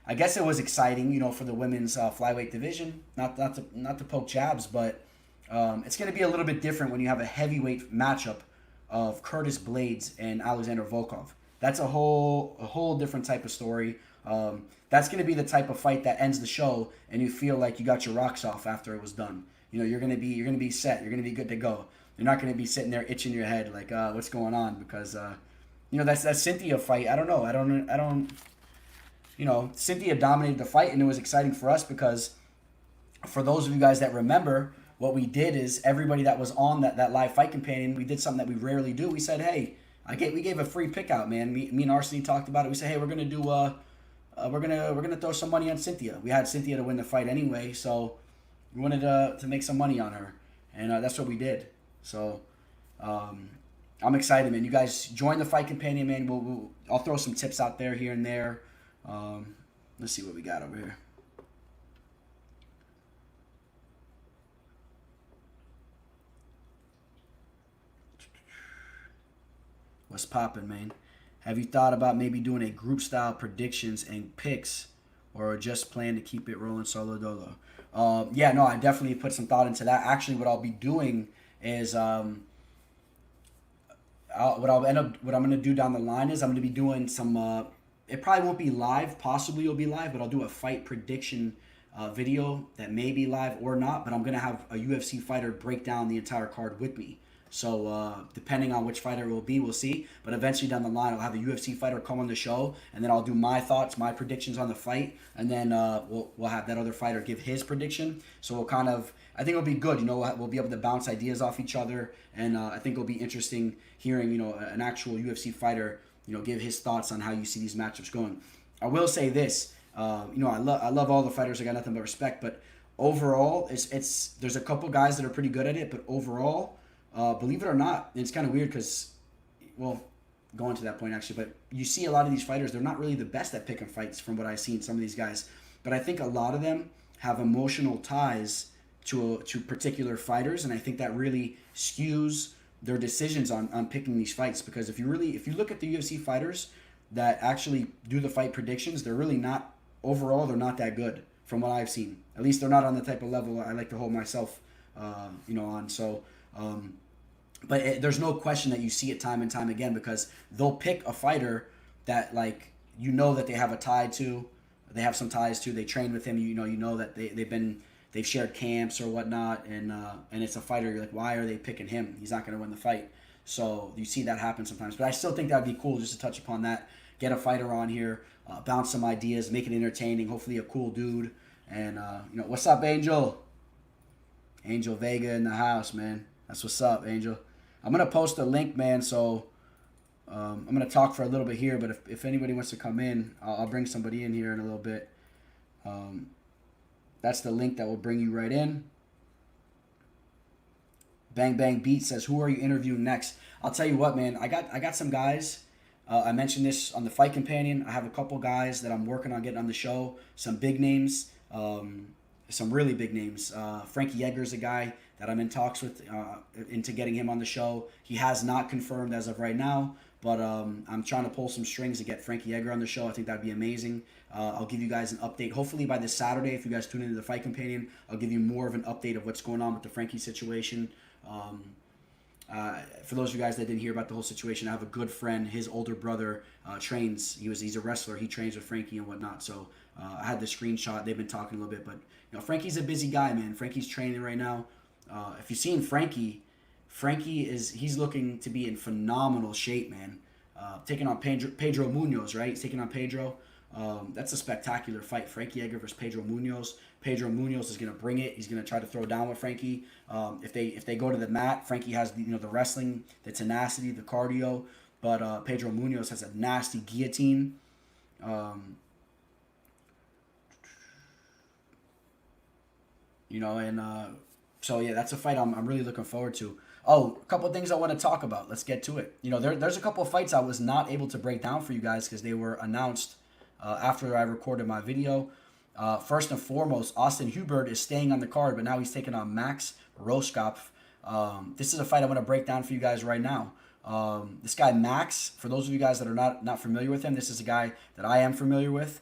I guess it was exciting, you know, for the women's flyweight division. Not to poke jabs, but it's going to be a little bit different when you have a heavyweight matchup of Curtis Blydes and Alexander Volkov. That's a whole different type of story. That's going to be the type of fight that ends the show, and you feel like you got your rocks off after it was done. You know, you're gonna be set. You're gonna be good to go. You're not gonna be sitting there itching your head like, what's going on? Because, you know, that Cynthia fight. I don't know. You know, Cynthia dominated the fight, and it was exciting for us because, for those of you guys that remember, what we did is everybody that was on that live Fight Companion, we did something that we rarely do. We said, hey, we gave a free pick out, man. Me and Arsene talked about it. We said, hey, we're gonna do we're gonna throw some money on Cynthia. We had Cynthia to win the fight anyway, so we wanted to make some money on her, and that's what we did. So I'm excited, man. You guys join the Fight Companion, man. I'll throw some tips out there here and there. Let's see what we got over here. What's poppin', man? Have you thought about maybe doing a group style predictions and picks, or just plan to keep it rolling solo dolo? Yeah, no, I definitely put some thought into that. Actually, what I'll be doing is what I'm gonna do down the line is I'm gonna be doing some. It probably won't be live. Possibly it'll be live, but I'll do a fight prediction video that may be live or not. But I'm gonna have a UFC fighter break down the entire card with me. So depending on which fighter it will be, we'll see. But eventually down the line, I'll have a UFC fighter come on the show, and then I'll do my thoughts, my predictions on the fight, and then we'll have that other fighter give his prediction. So we'll kind of, I think it'll be good. You know, we'll be able to bounce ideas off each other, and I think it'll be interesting hearing, you know, an actual UFC fighter, you know, give his thoughts on how you see these matchups going. I will say this, you know, I love all the fighters. I got nothing but respect, but overall, there's a couple guys that are pretty good at it, but overall, believe it or not, it's kind of weird because, well, going to that point actually, but you see a lot of these fighters, they're not really the best at picking fights from what I've seen, some of these guys. But I think a lot of them have emotional ties to particular fighters, and I think that really skews their decisions on picking these fights. Because if you look at the UFC fighters that actually do the fight predictions, they're really not, overall, they're not that good from what I've seen. At least they're not on the type of level I like to hold myself, you know, on. So, but there's no question that you see it time and time again, because they'll pick a fighter that, like, you know that they have a tie to, they have some ties to, they train with him, you know that they've shared camps or whatnot, and it's a fighter, you're like, why are they picking him? He's not going to win the fight. So you see that happen sometimes. But I still think that would be cool just to touch upon that, get a fighter on here, bounce some ideas, make it entertaining, hopefully a cool dude. And, you know, what's up, Angel? Angel Vega in the house, man. That's what's up, Angel. I'm gonna post a link, man. So I'm gonna talk for a little bit here, but if anybody wants to come in, I'll bring somebody in here in a little bit. Um, that's the link that will bring you right in. Bang Bang Beat says, "Who are you interviewing next?" I'll tell you what, man. I got some guys. I mentioned this on the Fight Companion. I have a couple guys that I'm working on getting on the show. Some big names, some really big names. Frankie Edgar's a guy that I'm in talks with into getting him on the show. He has not confirmed as of right now, but I'm trying to pull some strings to get Frankie Edgar on the show. I think that'd be amazing. I'll give you guys an update. Hopefully by this Saturday, if you guys tune into the Fight Companion, I'll give you more of an update of what's going on with the Frankie situation. For those of you guys that didn't hear about the whole situation, I have a good friend. His older brother trains. He's a wrestler. He trains with Frankie and whatnot. So I had the screenshot. They've been talking a little bit, but Frankie's a busy guy, man. Frankie's training right now. If you've seen Frankie, he's looking to be in phenomenal shape, man. Taking on Pedro Munoz, right? He's taking on Pedro. That's a spectacular fight. Frankie Edgar versus Pedro Munoz. Pedro Munoz is going to bring it. He's going to try to throw down with Frankie. If they go to the mat, Frankie has the wrestling, the tenacity, the cardio, but Pedro Munoz has a nasty guillotine. So yeah, that's a fight I'm really looking forward to. Oh, a couple of things I want to talk about. Let's get to it. There's a couple of fights I was not able to break down for you guys because they were announced after I recorded my video. First and foremost, Austin Hubert is staying on the card, but now he's taking on Max Roskopf. This is a fight I want to break down for you guys right now. This guy Max, for those of you guys that are not familiar with him, this is a guy that I am familiar with.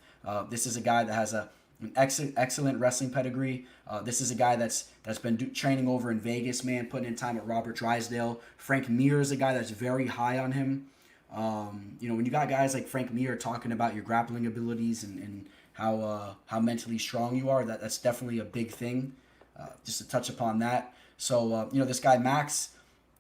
This is a guy that has an excellent wrestling pedigree. This is a guy that's been training over in Vegas, man, putting in time with Robert Drysdale. Frank Mir is a guy that's very high on him. When you got guys like Frank Mir talking about your grappling abilities and how mentally strong you are, that's definitely a big thing. Just to touch upon that. So, this guy Max,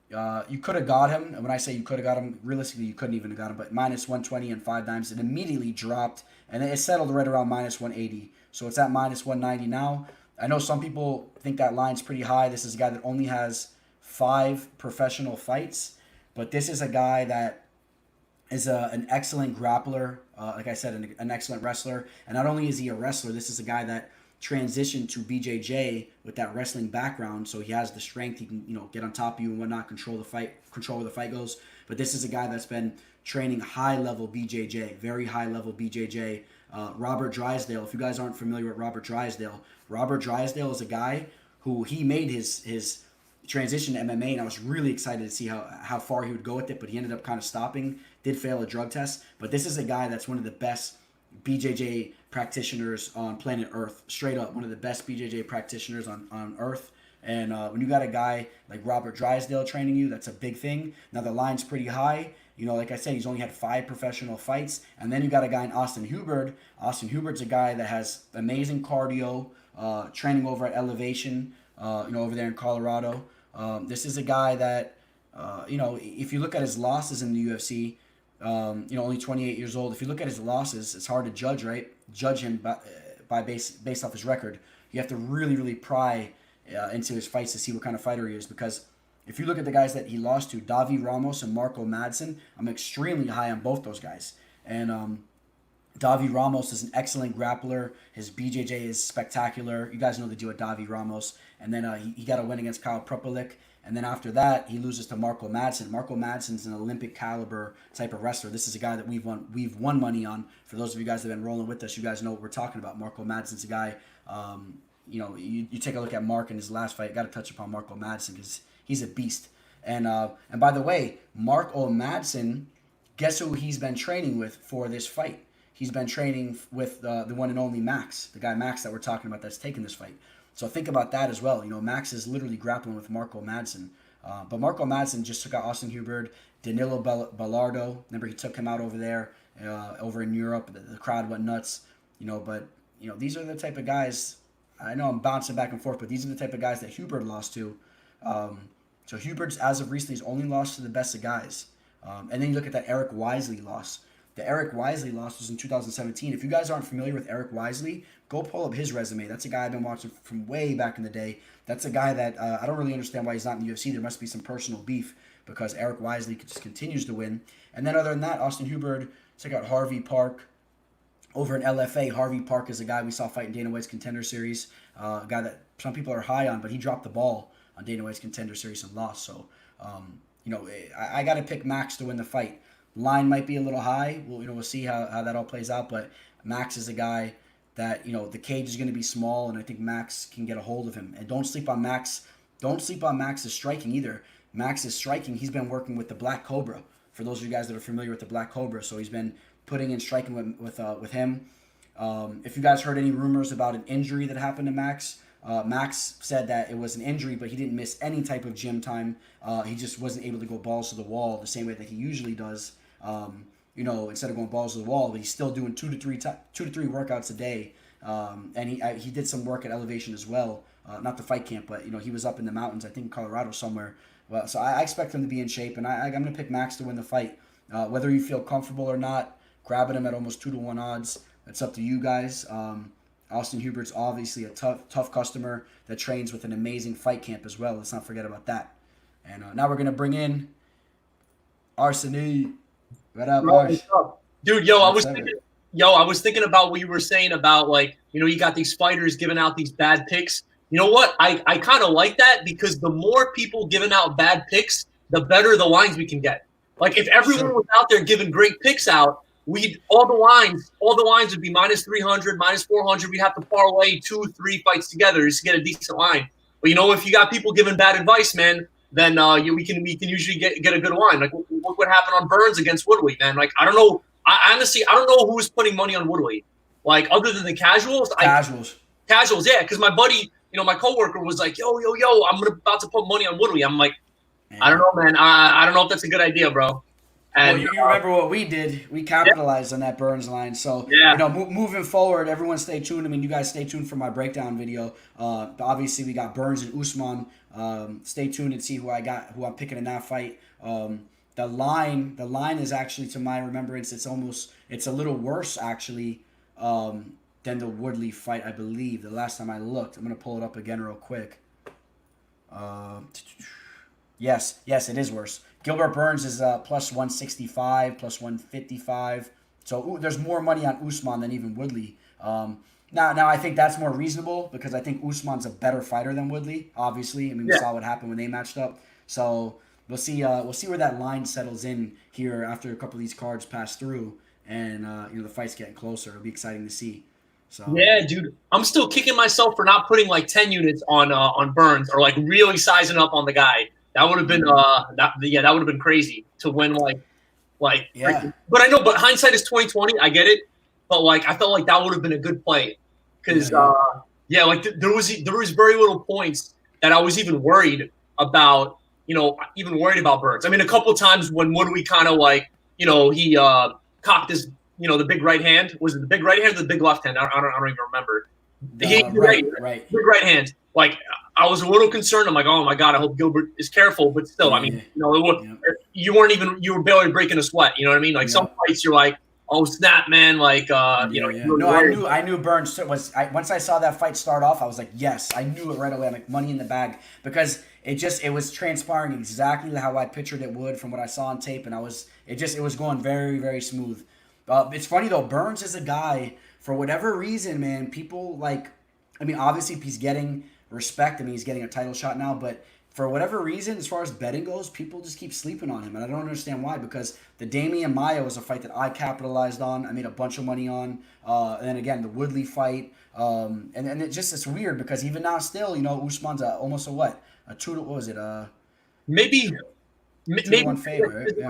you could have got him. And when I say you could have got him, realistically, you couldn't even have got him. But minus 120 and 5 dimes, it immediately dropped. And it settled right around minus 180. So it's at minus 190 now. I know some people think that line's pretty high. This is a guy that only has 5 professional fights. But this is a guy that is an excellent grappler. Like I said, an excellent wrestler. And not only is he a wrestler, this is a guy that transitioned to BJJ with that wrestling background, so he has the strength. He can get on top of you and whatnot, control where the fight goes. But this is a guy that's been training high level BJJ, very high level BJJ. Robert Drysdale, if you guys aren't familiar with Robert Drysdale is a guy who he made his transition to MMA, and I was really excited to see how far he would go with it, but he ended up kind of stopping, did fail a drug test. But this is a guy that's one of the best BJJ practitioners on planet Earth, straight up one of the best BJJ practitioners on Earth. And when you got a guy like Robert Drysdale training you, that's a big thing. Now the line's pretty high. Like I said, he's only had 5 professional fights. And then you got a guy in Austin Hubert. Austin Hubert's a guy that has amazing cardio, training over at Elevation, over there in Colorado. This is a guy that, if you look at his losses in the UFC, only 28 years old. If you look at his losses, it's hard to judge, right? Judge him based off his record. You have to really, really pry into his fights to see what kind of fighter he is. Because if you look at the guys that he lost to, Davi Ramos and Marco Madsen, I'm extremely high on both those guys. And Davi Ramos is an excellent grappler. His BJJ is spectacular. You guys know the deal with Davi Ramos. And then he got a win against Kyle Prupalik. And then after that, he loses to Marco Madsen. Marco Madsen's an Olympic caliber type of wrestler. This is a guy that we've won money on. For those of you guys that have been rolling with us, you guys know what we're talking about. Marco Madsen's a guy. You take a look at Mark in his last fight. Got to touch upon Marco Madsen because he's a beast. And by the way, Marco Madsen, guess who he's been training with for this fight? He's been training with the one and only Max, the guy Max that we're talking about that's taking this fight. So think about that as well. Max is literally grappling with Marco Madsen. But Marco Madsen just took out Austin Hubert, Danilo Bellardo. Remember, he took him out over there, over in Europe. The crowd went nuts. But these are the type of guys. I know I'm bouncing back and forth, but these are the type of guys that Hubert lost to. So Hubert's, as of recently, has only lost to the best of guys. And then you look at that Eric Wisely loss. The Eric Wisely loss was in 2017. If you guys aren't familiar with Eric Wisely, go pull up his resume. That's a guy I've been watching from way back in the day. That's a guy that I don't really understand why he's not in the UFC. There must be some personal beef because Eric Wisely just continues to win. And then other than that, Austin Hubert, check out Harvey Park. Over in LFA, Harvey Park is a guy we saw fight in Dana White's Contender Series. A guy that some people are high on, but he dropped the ball on Dana White's Contender Series and lost. So, I got to pick Max to win the fight. Line might be a little high. We'll see how that all plays out. But Max is a guy that, the cage is going to be small, and I think Max can get a hold of him. And don't sleep on Max. Don't sleep on Max's striking either. Max's striking, he's been working with the Black Cobra. For those of you guys that are familiar with the Black Cobra, so he's been putting in striking with him. If you guys heard any rumors about an injury that happened to Max, Max said that it was an injury, but he didn't miss any type of gym time. He just wasn't able to go balls to the wall the same way that he usually does. Instead of going balls to the wall, but he's still doing two to three workouts a day. And he did some work at Elevation as well, not the fight camp, but he was up in the mountains, I think Colorado somewhere. Well, so I expect him to be in shape, and I'm going to pick Max to win the fight. Whether you feel comfortable or not, grabbing him at almost 2-1 odds, that's up to you guys. Austin Hubert's obviously a tough customer that trains with an amazing fight camp as well. Let's not forget about that. And now we're going to bring in Arsene. What up, Ars? Dude, I was thinking about what you were saying about, like, you got these fighters giving out these bad picks. You know what? I kind of like that because the more people giving out bad picks, the better the lines we can get. Like, if everyone was out there giving great picks out, all the lines would be -300, -400. We'd have to parlay 2-3 fights together just to get a decent line. But if you got people giving bad advice, man, then we can usually get a good line. Like, look what happened on Burns against Woodley, man. Like, I don't know. I honestly don't know who was putting money on Woodley. Like, other than the casuals. Casuals, yeah. Because my buddy, my coworker was like, yo, I'm about to put money on Woodley. I'm like, I don't know, man. I don't know if that's a good idea, bro. And you remember what we did? We capitalized on that Burns line. So, moving forward, everyone stay tuned. I mean, you guys stay tuned for my breakdown video. Obviously, we got Burns and Usman. Stay tuned and see who I'm picking in that fight. The line is actually, to my remembrance, it's a little worse actually than the Woodley fight, I believe. The last time I looked, I'm gonna pull it up again real quick. Yes, it is worse. Gilbert Burns is plus 165, plus 155. So there's more money on Usman than even Woodley. Now I think that's more reasonable because I think Usman's a better fighter than Woodley. Obviously, I mean we saw what happened when they matched up. So we'll see where that line settles in here after a couple of these cards pass through, and the fight's getting closer. It'll be exciting to see. So yeah, dude, I'm still kicking myself for not putting like 10 units on Burns or like really sizing up on the guy. That would have been that would have been crazy to win like yeah. But I know, but hindsight is 20/20. I get it, but like I felt like that would have been a good play because there was very little points that I was even worried about. Even worried about Burns. I mean, a couple of times when Woodley kind of like he cocked his the big right hand. Was it the big right hand or the big left hand? I don't even remember. Right. Big right hand. Like, I was a little concerned. I'm like, oh my God, I hope Gilbert is careful. But still, I mean, you were barely breaking a sweat. You know what I mean? Like some fights, you're like, oh snap, man! Like, No, I knew Burns once I saw that fight start off, I was like, yes, I knew it right away. I'm like, money in the bag because it was transpiring exactly how I pictured it would from what I saw on tape, and it was going very, very smooth. It's funny though, Burns is a guy for whatever reason, man. People like, I mean, obviously he's getting respect. I mean, he's getting a title shot now, but for whatever reason, as far as betting goes, people just keep sleeping on him, and I don't understand why. Because the Damian Maia was a fight that I capitalized on. I made a bunch of money on, and then again the Woodley fight, and it's weird because even now still, Usman's almost a 2-1 favorite. Yeah.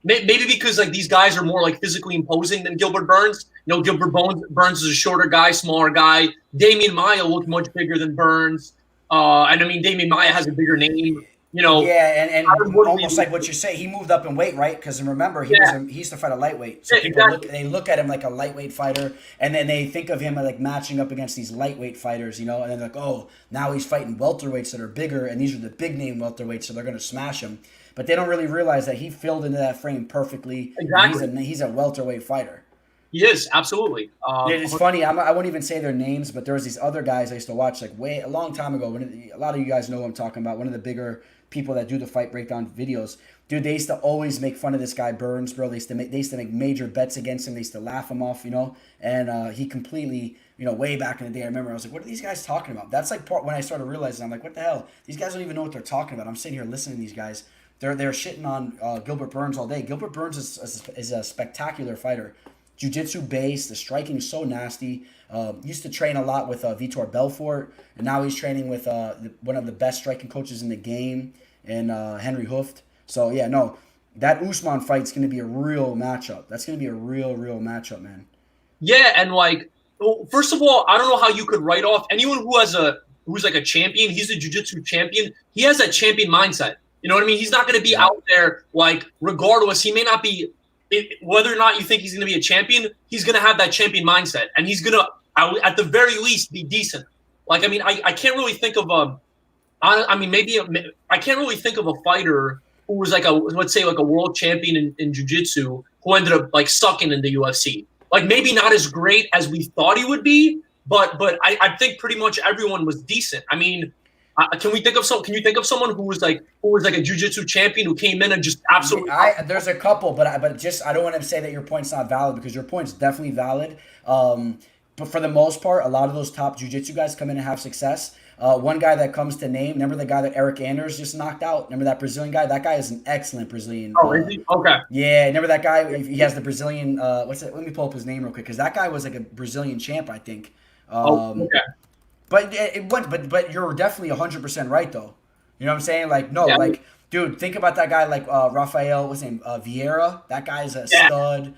Maybe because like these guys are more like physically imposing than Gilbert Burns. Gilbert Burns is a shorter guy, smaller guy. Damian Maia looked much bigger than Burns. And I mean, Damian Maia has a bigger name. Yeah, and almost like what you say, he moved up in weight, right? Because remember, he used to fight a lightweight. So people look at him like a lightweight fighter, and then they think of him like matching up against these lightweight fighters, and then they're like, oh, now he's fighting welterweights that are bigger, and these are the big name welterweights, so they're going to smash him. but they don't really realize that he filled into that frame perfectly. Exactly. He's a welterweight fighter. He is, absolutely. It's funny. I won't even say their names, but there was these other guys I used to watch like a long time ago. A lot of you guys know what I'm talking about. One of the bigger people that do the fight breakdown videos. Dude, they used to always make fun of this guy Burns, bro. They used to make major bets against him. They used to laugh him off, And he completely, way back in the day, I remember I was like, what are these guys talking about? That's like when I started realizing, I'm like, what the hell? These guys don't even know what they're talking about. I'm sitting here listening to these guys. They're shitting on Gilbert Burns all day. Gilbert Burns is a spectacular fighter. Jiu-jitsu based, the striking is so nasty. Used to train a lot with Vitor Belfort, and now he's training with one of the best striking coaches in the game, and Henry Hooft. So yeah, no, that Usman fight's gonna be a real matchup. That's gonna be a real matchup, man. Yeah, and first of all, I don't know how you could write off anyone who's like a champion. He's a jiu-jitsu champion. He has that champion mindset. You know what I mean? He's not gonna be out there regardless. He may not be. Whether or not you think he's going to be a champion, he's going to have that champion mindset, and he's going to, at the very least, be decent. I can't really think of I can't really think of a fighter who was let's say a world champion in jiu-jitsu who ended up sucking in the UFC. Maybe not as great as we thought he would be, but I think pretty much everyone was decent. I mean, can you think of someone who was like a jiu-jitsu champion who came in and just absolutely? There's a couple, but I don't want to say that your point's not valid, because your point's definitely valid. But for the most part, a lot of those top jiu-jitsu guys come in and have success. One guy that comes to name, remember the guy that Eric Anders just knocked out? Remember that Brazilian guy? That guy is an excellent Brazilian. Oh, is he? Okay. Yeah, remember that guy? He has the Brazilian. What's it? Let me pull up his name real quick, because that guy was like a Brazilian champ, I think. Okay. But you're definitely 100% right, though. You know what I'm saying? Dude, think about that guy Rafael, what's his name, Vieira. That guy's a stud.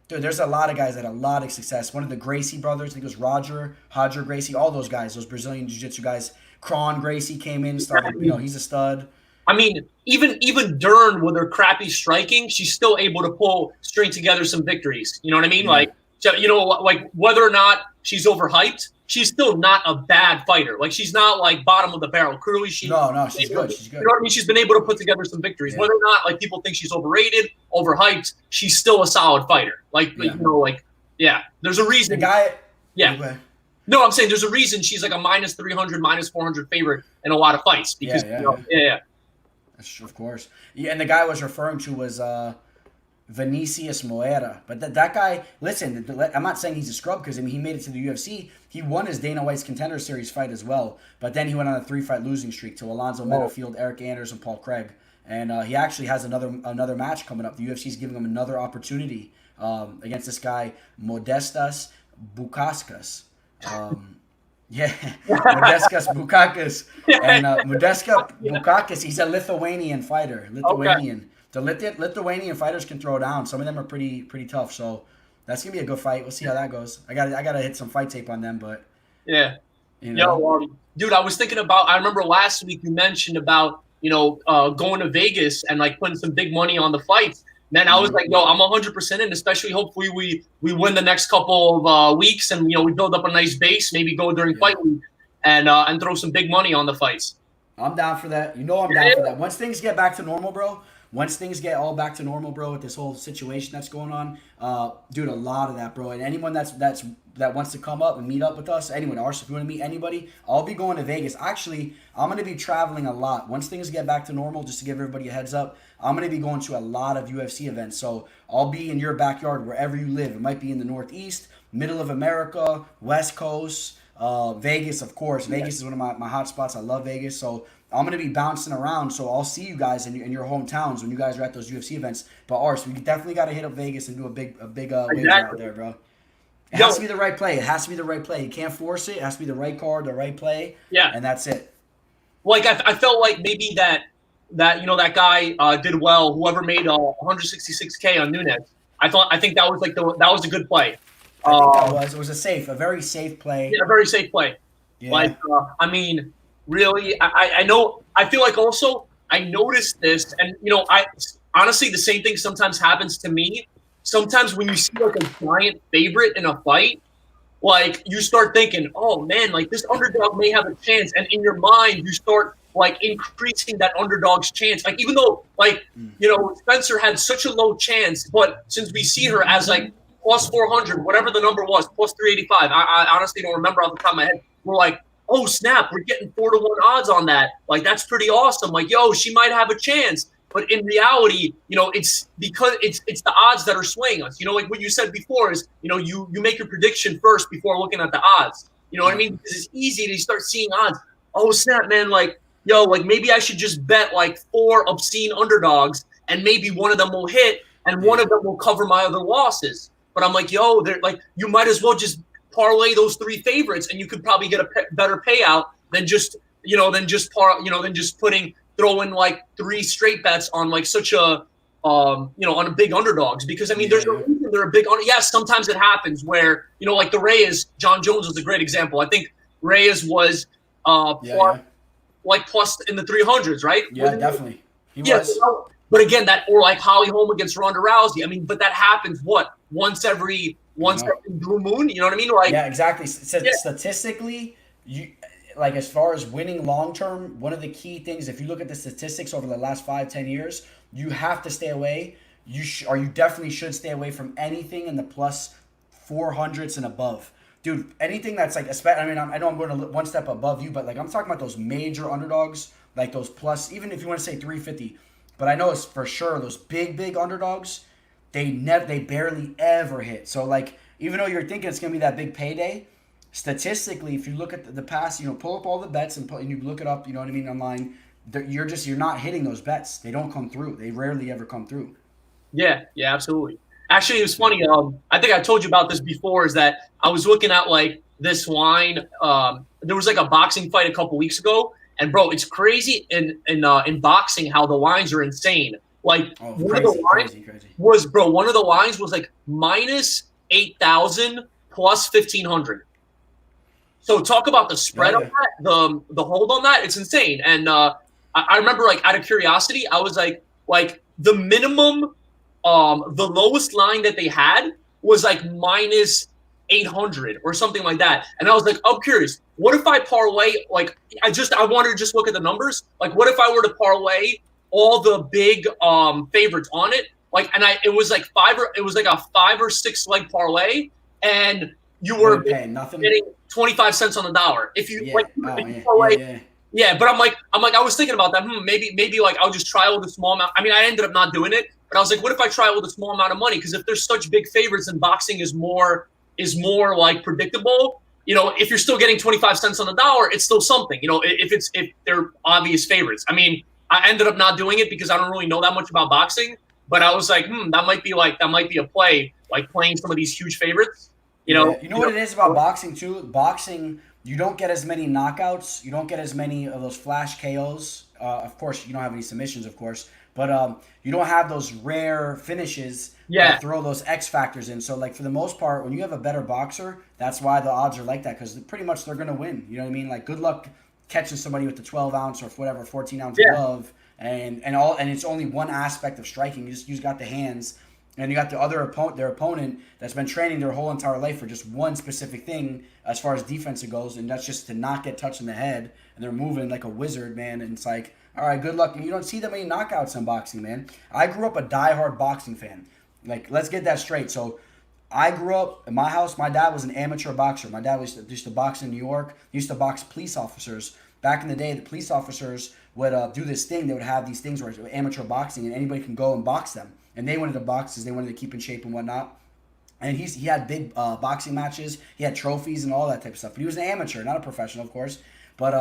Dude, there's a lot of guys that had a lot of success. One of the Gracie brothers, I think it was Roger Gracie, all those guys, those Brazilian jiu-jitsu guys. Kron Gracie came in, started, he's a stud. I mean, even Dern with her crappy striking, she's still able to string together some victories. You know what I mean? Yeah. Whether or not she's overhyped, she's still not a bad fighter. She's not bottom of the barrel. Clearly, she's good. She's good. You know what I mean? She's been able to put together some victories. Yeah. Whether or not people think she's overrated, overhyped, she's still a solid fighter. There's a reason. The guy. Yeah. Okay. No, I'm saying there's a reason she's a minus 300, minus 400 favorite in a lot of fights because yeah. Of course. Yeah, and the guy I was referring to was Vinicius Moreira. But that guy, listen, I'm not saying he's a scrub, because he made it to the UFC. He won his Dana White's Contender Series fight as well. But then he went on a 3-fight losing streak to Alonzo Meadofield, Eric Anders, and Paul Craig. And he actually has another match coming up. The UFC's giving him another opportunity against this guy, Modestas Bukauskas. Modestas Bukauskas. And Modestas Bukauskas, he's a Lithuanian fighter. Lithuanian. Okay. The Lithuanian fighters can throw down. Some of them are pretty tough. So that's gonna be a good fight. We'll see how that goes. I gotta hit some fight tape on them, but yeah. Dude, I was thinking about. I remember last week you mentioned about going to Vegas and putting some big money on the fights. Man, I was I'm 100% in. Especially, hopefully, we win the next couple of weeks, and we build up a nice base. Maybe go during fight week and throw some big money on the fights. I'm down for that. I'm down for that. Once things get back to normal, bro. Once things get all back to normal, bro, with this whole situation that's going on, dude, a lot of that, bro. And anyone that wants to come up and meet up with us, anyone, Ars, if you want to meet anybody, I'll be going to Vegas. Actually, I'm going to be traveling a lot. Once things get back to normal, just to give everybody a heads up, I'm going to be going to a lot of UFC events. So I'll be in your backyard wherever you live. It might be in the Northeast, middle of America, West Coast, Vegas, of course. Vegas is one of my hot spots. I love Vegas. So I'm going to be bouncing around, so I'll see you guys in your hometowns when you guys are at those UFC events. But Ars, we definitely got to hit up Vegas and do a big wave out there, bro. It has to be the right play. You can't force it. It has to be the right card, the right play. Yeah. And that's it. I felt like maybe that that guy did well. Whoever made $166K on Nunes, I think that was that was a good play. I think it was a very safe play. Yeah, a very safe play. Yeah. Really, I know. I feel like also I noticed this, and I honestly the same thing sometimes happens to me. Sometimes when you see a giant favorite in a fight, you start thinking, oh man, this underdog may have a chance, and in your mind you start like increasing that underdog's chance. Like even though like Spencer had such a low chance, but since we see her as like plus 400, whatever the number was, plus 385, I honestly don't remember off the top of my head. We're like, oh snap, we're getting 4-1 odds on that. Like that's pretty awesome. Like yo, she might have a chance. But in reality, it's because it's the odds that are swaying us. Like what you said before is, you make your prediction first before looking at the odds. You know what I mean? Because it's easy to start seeing odds. Oh snap, man! Like yo, like maybe I should just bet like 4 obscene underdogs, and maybe one of them will hit, and one of them will cover my other losses. But I'm like, yo, they're like, you might as well just parlay those 3 favorites, and you could probably get a better payout than just throwing like 3 straight bets on like such a on a big underdogs, because I mean there's a reason they're a big yes, sometimes it happens where like the Reyes, John Jones was a great example. I think Reyes was plus in the 300s, right? Yeah, definitely. He was. But again, or like Holly Holm against Ronda Rousey. I mean, but that happens once every blue moon. You know what I mean? Like exactly. Statistically, like as far as winning long term, one of the key things, if you look at the statistics over the last 5-10 years, you have to stay away. You definitely should stay away from anything in the plus 400s and above. Dude, anything that's like, I mean, I know I'm going one step above you, but like I'm talking about those major underdogs, like those plus, even if you want to say 350, but I know it's for sure those big underdogs, they barely ever hit. So like, even though you're thinking it's going to be that big payday, statistically, if you look at the past, pull up all the bets and you look it up, you know what I mean, online, you're not hitting those bets. They don't come through. They rarely ever come through. Yeah, absolutely. Actually, it was funny. I think I told you about this before, is that I was looking at like this line. There was like a boxing fight a couple weeks ago, and bro, it's crazy in boxing how the lines are insane. Like one of the lines was like minus 8,000 plus 1,500. So talk about the spread on that, the hold on that. It's insane. And I remember, like, out of curiosity, I was like the minimum, the lowest line that they had was like minus 800 or something like that. And I was like, I'm curious, what if I parlay, like, I wanted to just look at the numbers. Like, what if I were to parlay all the big favorites on it? Like, and it was like a 5 or 6 leg parlay, and you were paying nothing, getting 25 cents on the dollar. If you but I'm like, I was thinking about that. Maybe like I'll just try with a small amount. I mean, I ended up not doing it, but I was like, what if I try with a small amount of money? Because if there's such big favorites and boxing is more like predictable, if you're still getting 25 cents on the dollar, it's still something. If they're obvious favorites. I mean, I ended up not doing it because I don't really know that much about boxing. But I was like, that might be a play, like playing some of these huge favorites. You know what it is about boxing too? Boxing, you don't get as many knockouts. You don't get as many of those flash KOs. Of course, you don't have any submissions, of course. But you don't have those rare finishes that throw those X factors in. So, like, for the most part, when you have a better boxer, that's why the odds are like that, because pretty much they're going to win. You know what I mean? Like, good luck catching somebody with the 12-ounce or whatever, 14-ounce glove. And it's only one aspect of striking. You just got the hands. And you got their opponent that's been training their whole entire life for just one specific thing as far as defense goes, and that's just to not get touched in the head. And they're moving like a wizard, man. And it's like, all right, good luck. And you don't see that many knockouts in boxing, man. I grew up a diehard boxing fan. Like, let's get that straight. So I grew up in my house. My dad was an amateur boxer. My dad used to box in New York. He used to box police officers. Back in the day, the police officers would do this thing. They would have these things where it's amateur boxing, and anybody can go and box them. And they wanted to box because they wanted to keep in shape and whatnot. And he had big boxing matches. He had trophies and all that type of stuff. But he was an amateur, not a professional, of course. But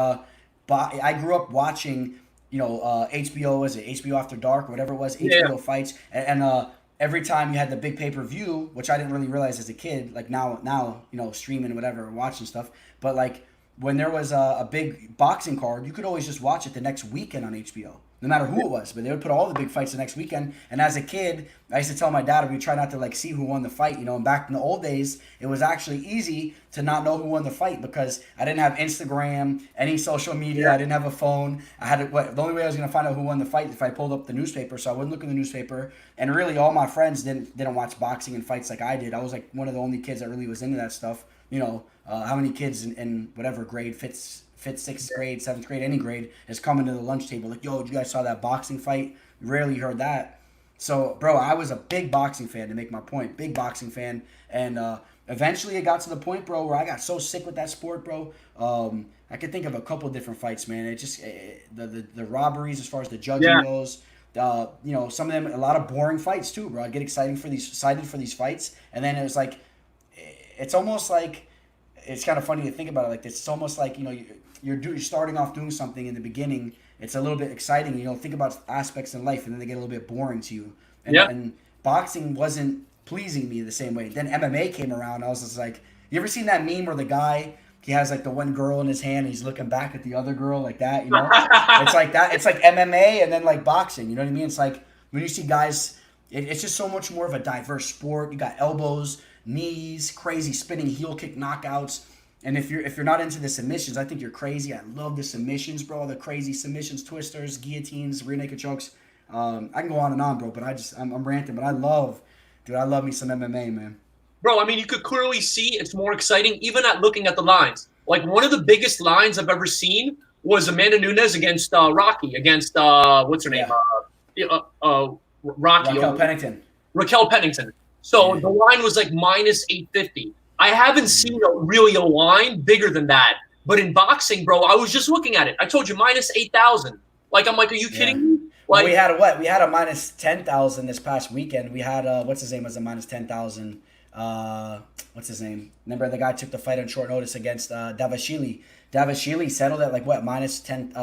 I grew up watching, HBO, was it HBO After Dark or whatever it was, HBO fights. And every time you had the big pay-per-view, which I didn't really realize as a kid, like now streaming whatever, watching stuff. But like when there was a big boxing card, you could always just watch it the next weekend on HBO. No matter who it was, but they would put all the big fights the next weekend. And as a kid, I used to tell my dad, we try not to like see who won the fight, And back in the old days, it was actually easy to not know who won the fight because I didn't have Instagram, any social media. I didn't have a phone. The only way I was going to find out who won the fight is if I pulled up the newspaper. So I wouldn't look in the newspaper. And really, all my friends didn't watch boxing and fights like I did. I was like one of the only kids that really was into that stuff. how many kids in whatever grade, fifth, sixth grade, seventh grade, any grade, is coming to the lunch table like, yo, you guys saw that boxing fight? Rarely heard that. So, bro, I was a big boxing fan, to make my point. Big boxing fan. And eventually it got to the point, bro, where I got so sick with that sport, bro. I could think of a couple different fights, man. It just the robberies as far as the judging goes. Some of them, a lot of boring fights too, bro. I get excited for these fights, and then it was like, it's almost like, it's kind of funny to think about it like this. It's almost like, you're starting off doing something in the beginning. It's a little bit exciting. Think about aspects in life, and then they get a little bit boring to you. And boxing wasn't pleasing me the same way. Then MMA came around. I was just like, you ever seen that meme where the guy, he has like the one girl in his hand and he's looking back at the other girl like that, It's like that. It's like MMA and then like boxing, you know what I mean? It's like when you see guys, it's just so much more of a diverse sport. You got elbows, knees, crazy spinning heel kick knockouts. And if you're not into the submissions, I think you're crazy. I love the submissions, bro. The crazy submissions, twisters, guillotines, rear naked chokes. I can go on and on, bro, but I'm ranting. But I love me some MMA, man. Bro, I mean, you could clearly see it's more exciting even at looking at the lines. Like, one of the biggest lines I've ever seen was Amanda Nunes against Rocky, against, what's her name? Rocky. Raquel Pennington. So the line was like minus 850. I haven't seen really a line bigger than that. But in boxing, bro, I was just looking at it. I told you, minus 8,000. Like, I'm like, are you kidding me? Like, we had what? We had a minus 10,000 this past weekend. We had, what's his name was a minus 10,000. What's his name? Remember the guy took the fight on short notice against Davashvili. Davashvili settled at like what, minus 10?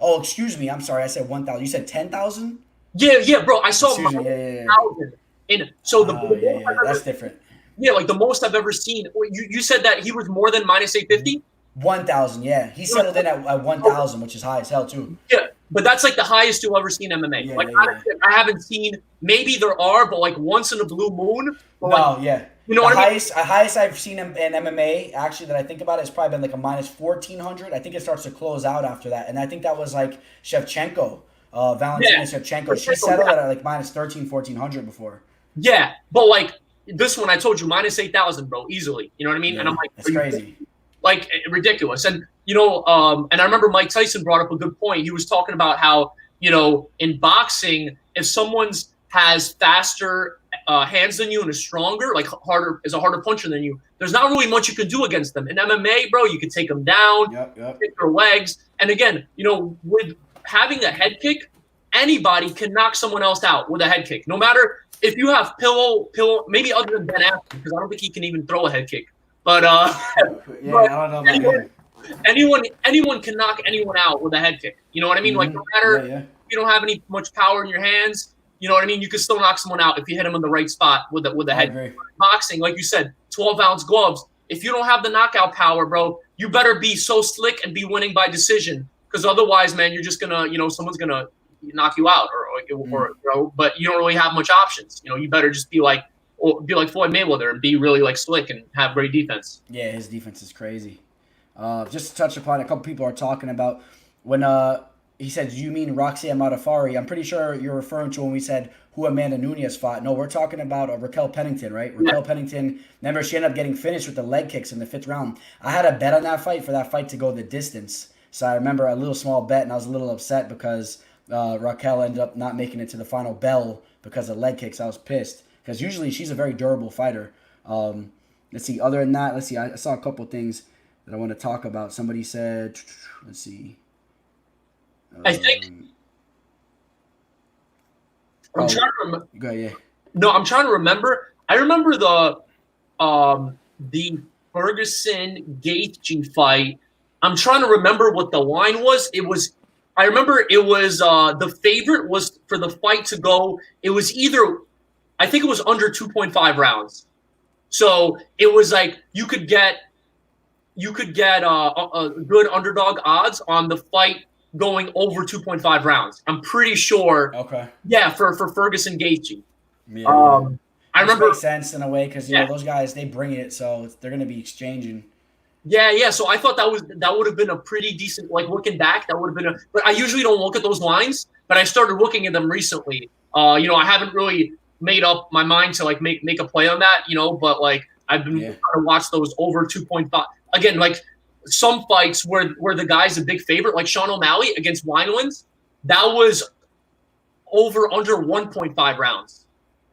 Oh, excuse me. I'm sorry. I said 1,000. You said 10,000? Yeah, bro. I saw minus 1,000. And so that's different. Yeah, like the most I've ever seen. You said that he was more than minus 850? 1,000, yeah. He settled in at 1,000, which is high as hell too. Yeah, but that's like the highest you'll ever see in MMA. I haven't seen. Maybe there are, but like once in a blue moon. You know what I mean? The highest I've seen in MMA, actually, that I think about it, has probably been like a minus 1,400. I think it starts to close out after that, and I think that was like Shevchenko, Valentina Shevchenko. She settled at like minus 1,300, 1,400 before. Yeah, but like this one, I told you minus 8,000, bro, easily. You know what I mean? Yeah, and I'm like, it's crazy. Like, ridiculous. And, and I remember Mike Tyson brought up a good point. He was talking about how, in boxing, if someone's has faster hands than you and is stronger, like is a harder puncher than you, there's not really much you can do against them. In MMA, bro, you can take them down, kick their legs. And again, with having a head kick, anybody can knock someone else out with a head kick. No matter if you have pillow, maybe other than Ben Askren, because I don't think he can even throw a head kick. But I don't know about anyone can knock anyone out with a head kick. You know what I mean? Like, no matter if you don't have any much power in your hands, you know what I mean? You can still knock someone out if you hit them in the right spot with a head kick. Boxing, like you said, 12-ounce gloves. If you don't have the knockout power, bro, you better be so slick and be winning by decision, because otherwise, man, you're just gonna, someone's gonna knock you out, or but you don't really have much options. You better just be like Floyd Mayweather and be really like slick and have great defense. Yeah, his defense is crazy. Just to touch upon, a couple people are talking about when he said, "Do you mean Roxanne Modafferi?" I'm pretty sure you're referring to when we said who Amanda Nunes fought. No, we're talking about Raquel Pennington, right? Raquel Pennington. Remember, she ended up getting finished with the leg kicks in the 5th round. I had a bet on that fight for that fight to go the distance. So I remember a little small bet, and I was a little upset because Raquel ended up not making it to the final bell because of leg kicks. I was pissed because usually she's a very durable fighter. Let's see. Other than that, let's see. I saw a couple things that I want to talk about. Somebody said, let's see. I think I'm trying to remember. Go ahead, yeah. No, I'm trying to remember. I remember the Ferguson Gaethje fight. I'm trying to remember what the line was. I remember it was the favorite was for the fight to go. It was either, I think it was under 2.5 rounds. So it was like you could get a good underdog odds on the fight going over 2.5 rounds. I'm pretty sure. Okay. Yeah, for Ferguson Gaethje. Yeah. I remember. Makes sense in a way because those guys, they bring it, so they're going to be exchanging. Yeah. So I thought that would have been a pretty decent, like looking back, that would have been but I usually don't look at those lines, but I started looking at them recently. I haven't really made up my mind to like make a play on that, but like I've been trying to watch those over 2.5. Again, like some fights where the guy's a big favorite, like Sean O'Malley against Winelands, that was over under 1.5 rounds.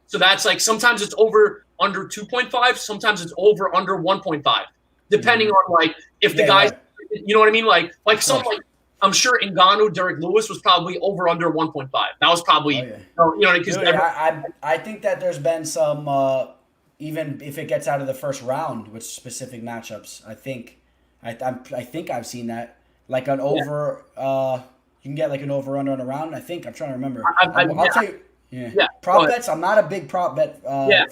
So that's like sometimes it's over under 2.5, sometimes it's over under 1.5, depending on like if the guy's, you know what I mean? Like some like I'm sure Ngannou, Derek Lewis was probably over under 1.5. That was probably you know because I think that there's been some even if it gets out of the first round with specific matchups. I think I've seen that like an over. You can get like an over under on a round. I think I'm trying to remember. I'll tell you. Yeah. Prop bets. I'm not a big prop bet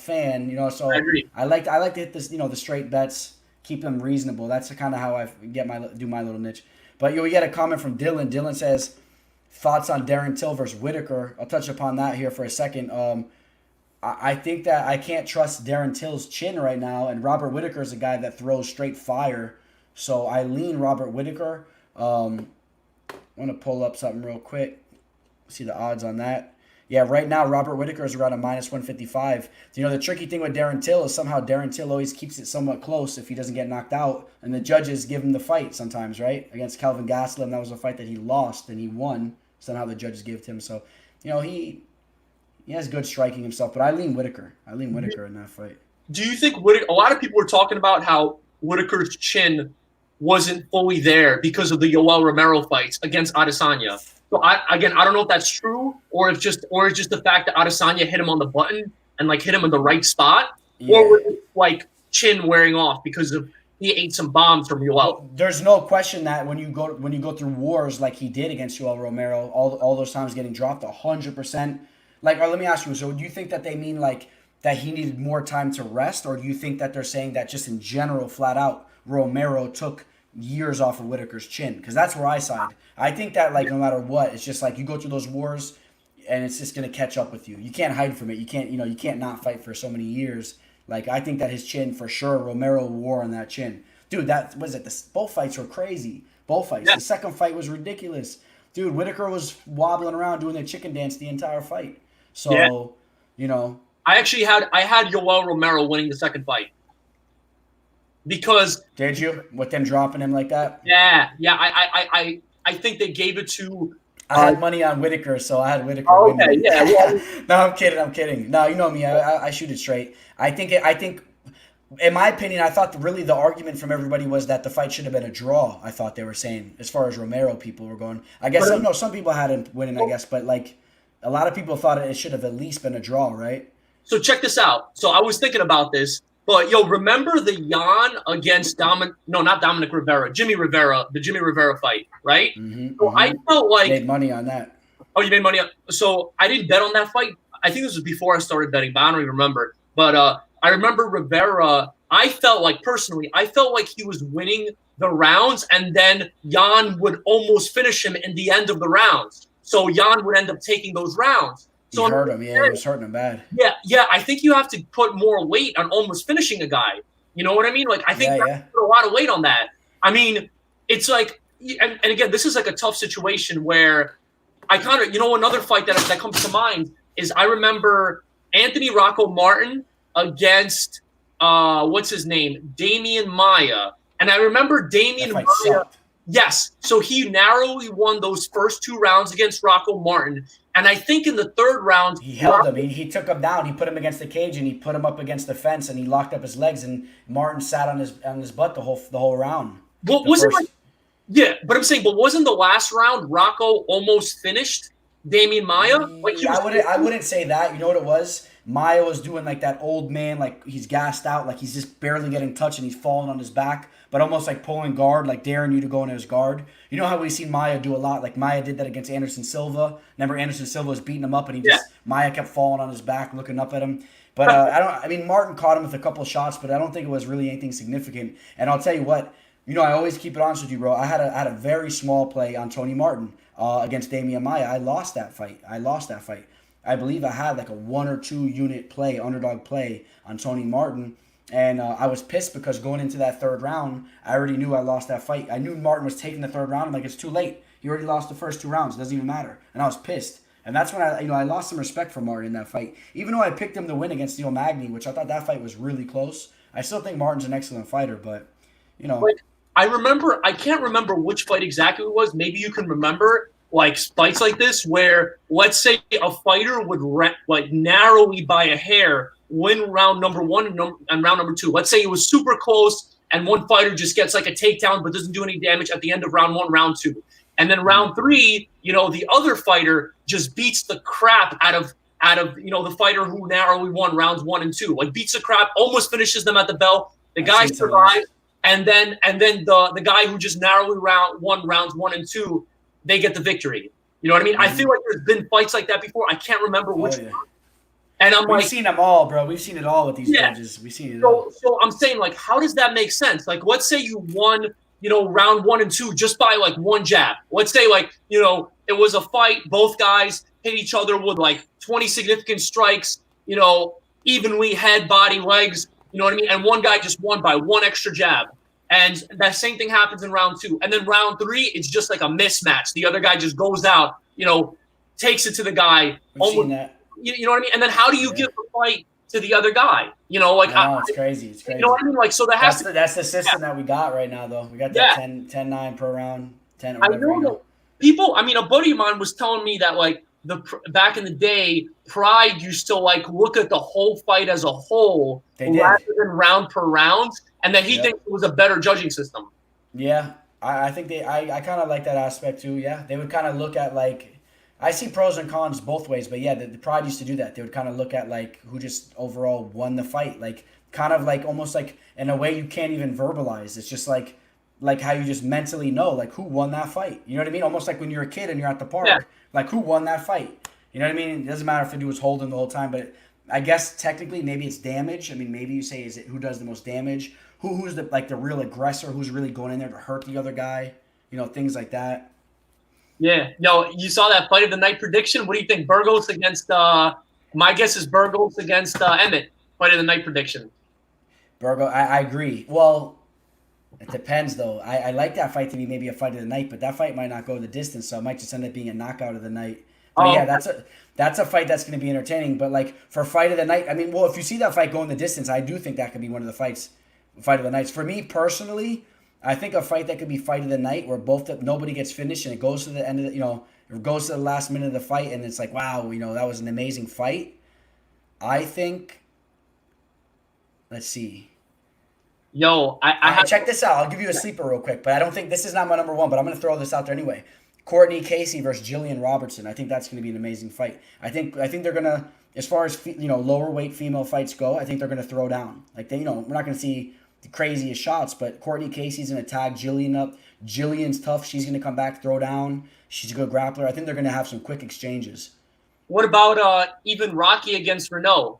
fan. You know, so I like to hit this. You know, the straight bets. Keep them reasonable. That's kind of how I do my little niche. But we get a comment from Dylan. Dylan says, thoughts on Darren Till versus Whitaker. I'll touch upon that here for a second. I think that I can't trust Darren Till's chin right now, and Robert Whitaker is a guy that throws straight fire. So I lean Robert Whitaker. I'm going to pull up something real quick. See the odds on that. Yeah, right now Robert Whitaker is around a minus 155. You know, the tricky thing with Darren Till is somehow Darren Till always keeps it somewhat close if he doesn't get knocked out. And the judges give him the fight sometimes, right? Against Kelvin Gastelum, that was a fight that he lost and he won. Somehow the judges gave it to him. So, you know, he has good striking himself. But I lean Whitaker. In that fight. Do you think a lot of people were talking about how Whitaker's chin wasn't fully there because of the Yoel Romero fights against Adesanya? So I don't know if that's true or it's just the fact that Adesanya hit him on the button and like hit him in the right spot, or was it like chin wearing off because of he ate some bombs from Yoel? Well, there's no question that when you go through wars like he did against Yoel Romero, all those times getting dropped 100%. Like, let me ask you. So do you think that they mean like that he needed more time to rest, or do you think that they're saying that just in general, flat out, Romero took years off of Whitaker's chin? Because that's where I side. I think that like no matter what, it's just like you go through those wars and it's just gonna catch up with you. You can't hide from it. You can't not fight for so many years. Like I think that his chin for sure, Romero wore on that chin. Dude, that was it. Both fights were crazy. Both fights. Yeah. The second fight was ridiculous. Dude, Whitaker was wobbling around doing the chicken dance the entire fight. So, you know. I had Yoel Romero winning the second fight. Because did you? With them dropping him like that? Yeah. I think they gave it to. I had money on Whitaker, so I had Whitaker. Oh, okay, yeah. Well, no, I'm kidding. No, you know me. I shoot it straight. I think, in my opinion, I thought really the argument from everybody was that the fight should have been a draw. I thought they were saying, as far as Romero people were going. I guess some people had him winning. I guess, but like a lot of people thought it should have at least been a draw, right? So check this out. So I was thinking about this. But, remember the Jan against Jimmy Rivera, the Jimmy Rivera fight, right? I felt like... Made money on that. Oh, you made money on... So I didn't bet on that fight. I think this was before I started betting, but I don't even remember. But I remember Rivera, I felt like he was winning the rounds, and then Jan would almost finish him in the end of the rounds. So Jan would end up taking those rounds. So he hurt him. Yeah, he was hurting him bad. Yeah. I think you have to put more weight on almost finishing a guy. You know what I mean? Like, I think you have to put a lot of weight on that. I mean, it's like, and again, this is like a tough situation where I kind of, another fight that comes to mind is I remember Anthony Rocco Martin against, what's his name? Damian Maia. And I remember Damian Maia. Sucked. Yes. So he narrowly won those first two rounds against Rocco Martin. And I think in the third round, he held him. He took him down. He put him against the cage and he put him up against the fence and he locked up his legs and Martin sat on his butt the whole round. Well, wasn't like, yeah, but I'm saying, but wasn't the last round Rocco almost finished Damian Maia? Like I wouldn't say that. You know what it was? Maia was doing like that old man, like he's gassed out, like he's just barely getting touched and he's falling on his back, but almost like pulling guard, like daring you to go into his guard. You know how we've seen Maia do a lot? Like Maia did that against Anderson Silva. Remember Anderson Silva was beating him up and Maia kept falling on his back, looking up at him. But Martin caught him with a couple of shots, but I don't think it was really anything significant. And I'll tell you what, I always keep it honest with you, bro. I had a very small play on Tony Martin against Damian Maia. I lost that fight. I believe I had like a 1 or 2 unit play, underdog play on Tony Martin. And I was pissed because going into that third round, I already knew I lost that fight. I knew Martin was taking the third round. I'm like, it's too late. He already lost the first 2 rounds. It doesn't even matter. And I was pissed. And that's when I lost some respect for Martin in that fight. Even though I picked him to win against Neil Magny, which I thought that fight was really close. I still think Martin's an excellent fighter, but you know. Like, I can't remember which fight exactly it was. Maybe you can remember like fights like this where, let's say, a fighter would like narrowly by a hair win round number 1 and round number 2. Let's say it was super close and one fighter just gets like a takedown but doesn't do any damage at the end of round 1, round 2. And then round 3, you know, the other fighter just beats the crap out of you know, the fighter who narrowly won rounds 1 and 2. Like beats the crap, almost finishes them at the bell. The guy survives. And then the guy who just narrowly won rounds 1 and 2, they get the victory. You know what I mean? I feel like there's been fights like that before. I can't remember which one. And We've seen them all, bro. We've seen it all with these judges. We've seen it all. So I'm saying, like, how does that make sense? Like, let's say you won, you know, round 1 and 2 just by like one jab. Let's say, like, you know, it was a fight. Both guys hit each other with like 20 significant strikes, you know, evenly head, body, legs. You know what I mean? And one guy just won by one extra jab. And that same thing happens in round 2. And then round 3, it's just like a mismatch. The other guy just goes out, you know, takes it to the guy. We've seen that. You know what I mean? And then how do you give the fight to the other guy? You know, like it's crazy. It's crazy. You know what I mean? Like, so that's the system that we got right now, though. We got that 10-9 per round, 10 or whatever. I know that people. I mean, a buddy of mine was telling me that like back in the day, Pride used to like look at the whole fight as a whole rather than round per round, and that he thinks it was a better judging system. Yeah, I think I kind of like that aspect too. Yeah, they would kind of look at like. I see pros and cons both ways, but yeah, the Pride used to do that. They would kind of look at like who just overall won the fight, like kind of like almost like in a way you can't even verbalize. It's just like how you just mentally know like who won that fight. You know what I mean? Almost like when you're a kid and you're at the park, like who won that fight. You know what I mean? It doesn't matter if the dude was holding the whole time, but I guess technically maybe it's damage. I mean, maybe you say is it who does the most damage? Who's the like the real aggressor? Who's really going in there to hurt the other guy? You know, things like that. Yeah. No, you saw that fight of the night prediction. What do you think? Burgos against my guess is Burgos against Emmett. Fight of the night prediction. I agree. Well, it depends though. I like that fight to be maybe a fight of the night, but that fight might not go the distance, so it might just end up being a knockout of the night. But yeah, that's a fight that's going to be entertaining. But like for fight of the night, I mean, well, if you see that fight going the distance, I do think that could be one of the fight of the nights. For me personally, I think a fight that could be fight of the night where nobody gets finished and it goes to the end of the, you know, it goes to the last minute of the fight and it's like, wow, you know, that was an amazing fight. I think, let's see. Yo, I check this out. I'll give you a sleeper real quick, but I don't think this is not my number one, but I'm going to throw this out there anyway. Courtney Casey versus Jillian Robertson. I think that's going to be an amazing fight. I think they're going to, as far as, you know, lower weight female fights go, I think they're going to throw down. Like, they, you know, we're not going to see the craziest shots, but Courtney Casey's going to tag Jillian up. Jillian's tough. She's going to come back, throw down. She's a good grappler. I think they're going to have some quick exchanges. What about even Rocky against Renault?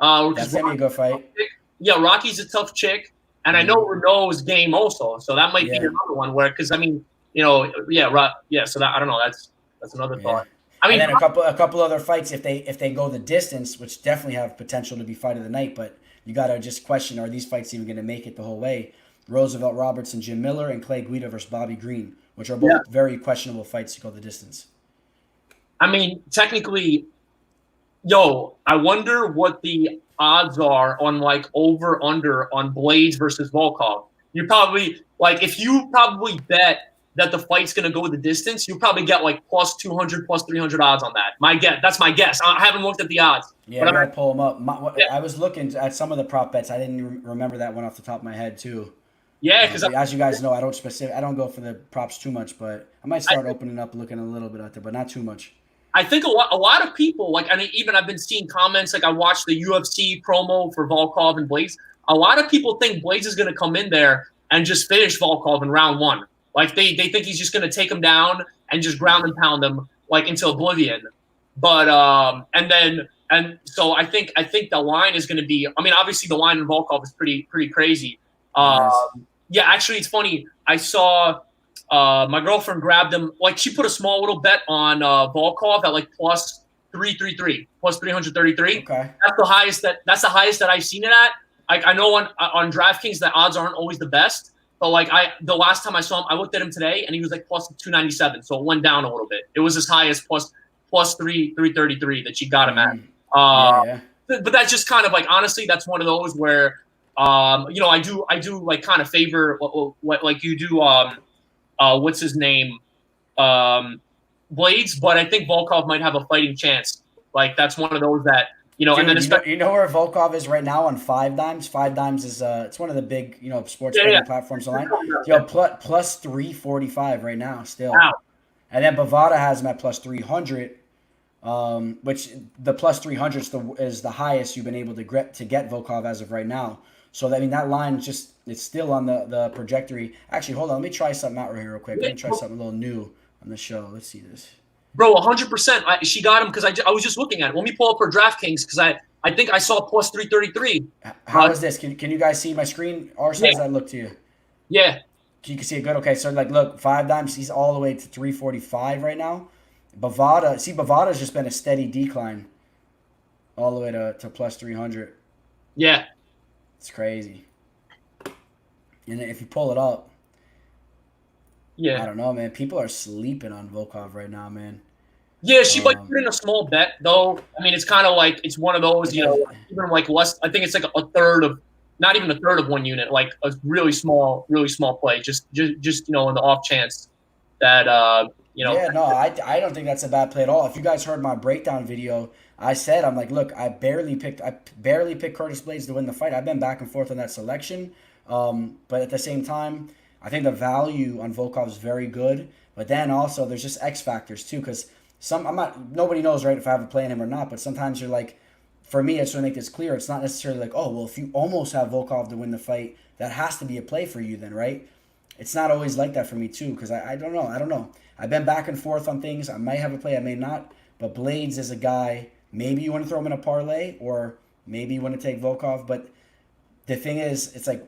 That's going to be a good fight. Yeah, Rocky's a tough chick, and I know Renault's game also, so that might be another one where, because I mean, you know, so that I don't know, that's another thought. I mean, and then a couple other fights if they go the distance, which definitely have potential to be fight of the night, but you got to just question, are these fights even going to make it the whole way? Roosevelt Robertson, Jim Miller, and Clay Guida versus Bobby Green, which are both very questionable fights to go the distance. I mean, technically, I wonder what the odds are on like over under on Blydes versus Volkov. You probably like if you probably bet that the fight's going to go the distance, you probably get like plus 200, plus 300 odds on that. That's my guess. I haven't looked at the odds. Yeah, I gotta pull them up. I was looking at some of the prop bets. I didn't remember that one off the top of my head too. Yeah, because as you guys know, I don't go for the props too much, but I might start opening up, looking a little bit out there, but not too much. I think a lot of people, like, I mean, even I've been seeing comments, like I watched the UFC promo for Volkov and Blydes. A lot of people think Blydes is going to come in there and just finish Volkov in round 1. Like they think he's just going to take him down and just ground and pound him like into oblivion. But and so I think the line is going to be. I mean, obviously the line in Volkov is pretty crazy. Yeah, actually, it's funny. I saw my girlfriend grabbed him. Like she put a small little bet on Volkov at like plus 333, plus 333. Okay, that's the highest that I've seen it at. I know on DraftKings the odds aren't always the best. But like the last time I saw him, I looked at him today and he was like plus 297. So it went down a little bit. It was as high as plus 333 that you got him at. But that's just kind of like, honestly, that's one of those where You know, I do like kind of favor what like you do. What's his name? Blydes, but I think Volkov might have a fighting chance. Like that's one of those that you know. Dude, And then you know where Volkov is right now on Five Dimes? Five Dimes is it's one of the big sports betting platforms online. Yo, plus 345 right now still. Wow. And then Bovada has him at plus 300, which the plus 300 is the highest you've been able to get Volkov as of right now. So I mean that line it's still on the trajectory. Actually, hold on, let me try something out right here real quick. Let me try something a little new on the show. Let's see this. Bro, 100%. She got him because I was just looking at it. Let me pull up her DraftKings because I think I saw plus 333. How is this? Can you guys see my screen? Or does that look to you? Yeah. You can see it good. Okay, so like look, Five Dimes, he's all the way to 345 right now. Bovada's just been a steady decline all the way to plus 300. Yeah. It's crazy. And if you pull it up, yeah, I don't know, man. People are sleeping on Volkov right now, man. Yeah, she might put in a small bet, though. I mean, it's kind of like it's one of those, you know, even like less. I think it's like a third of, not even a third of one unit, like a really small play, just you know, in the off chance that you know. Yeah, no, I don't think that's a bad play at all. If you guys heard my breakdown video, I said I'm like, look, I barely picked Curtis Blaydes to win the fight. I've been back and forth on that selection, but at the same time, I think the value on Volkov is very good. But then also there's just X factors too, because nobody knows, right, if I have a play on him or not. But sometimes you're like, for me, I just want to make this clear. It's not necessarily like, oh, well, if you almost have Volkov to win the fight, that has to be a play for you then, right? It's not always like that for me too, because I don't know. I've been back and forth on things. I might have a play, I may not. But Blaydes is a guy, maybe you want to throw him in a parlay, or maybe you want to take Volkov. But the thing is, it's like,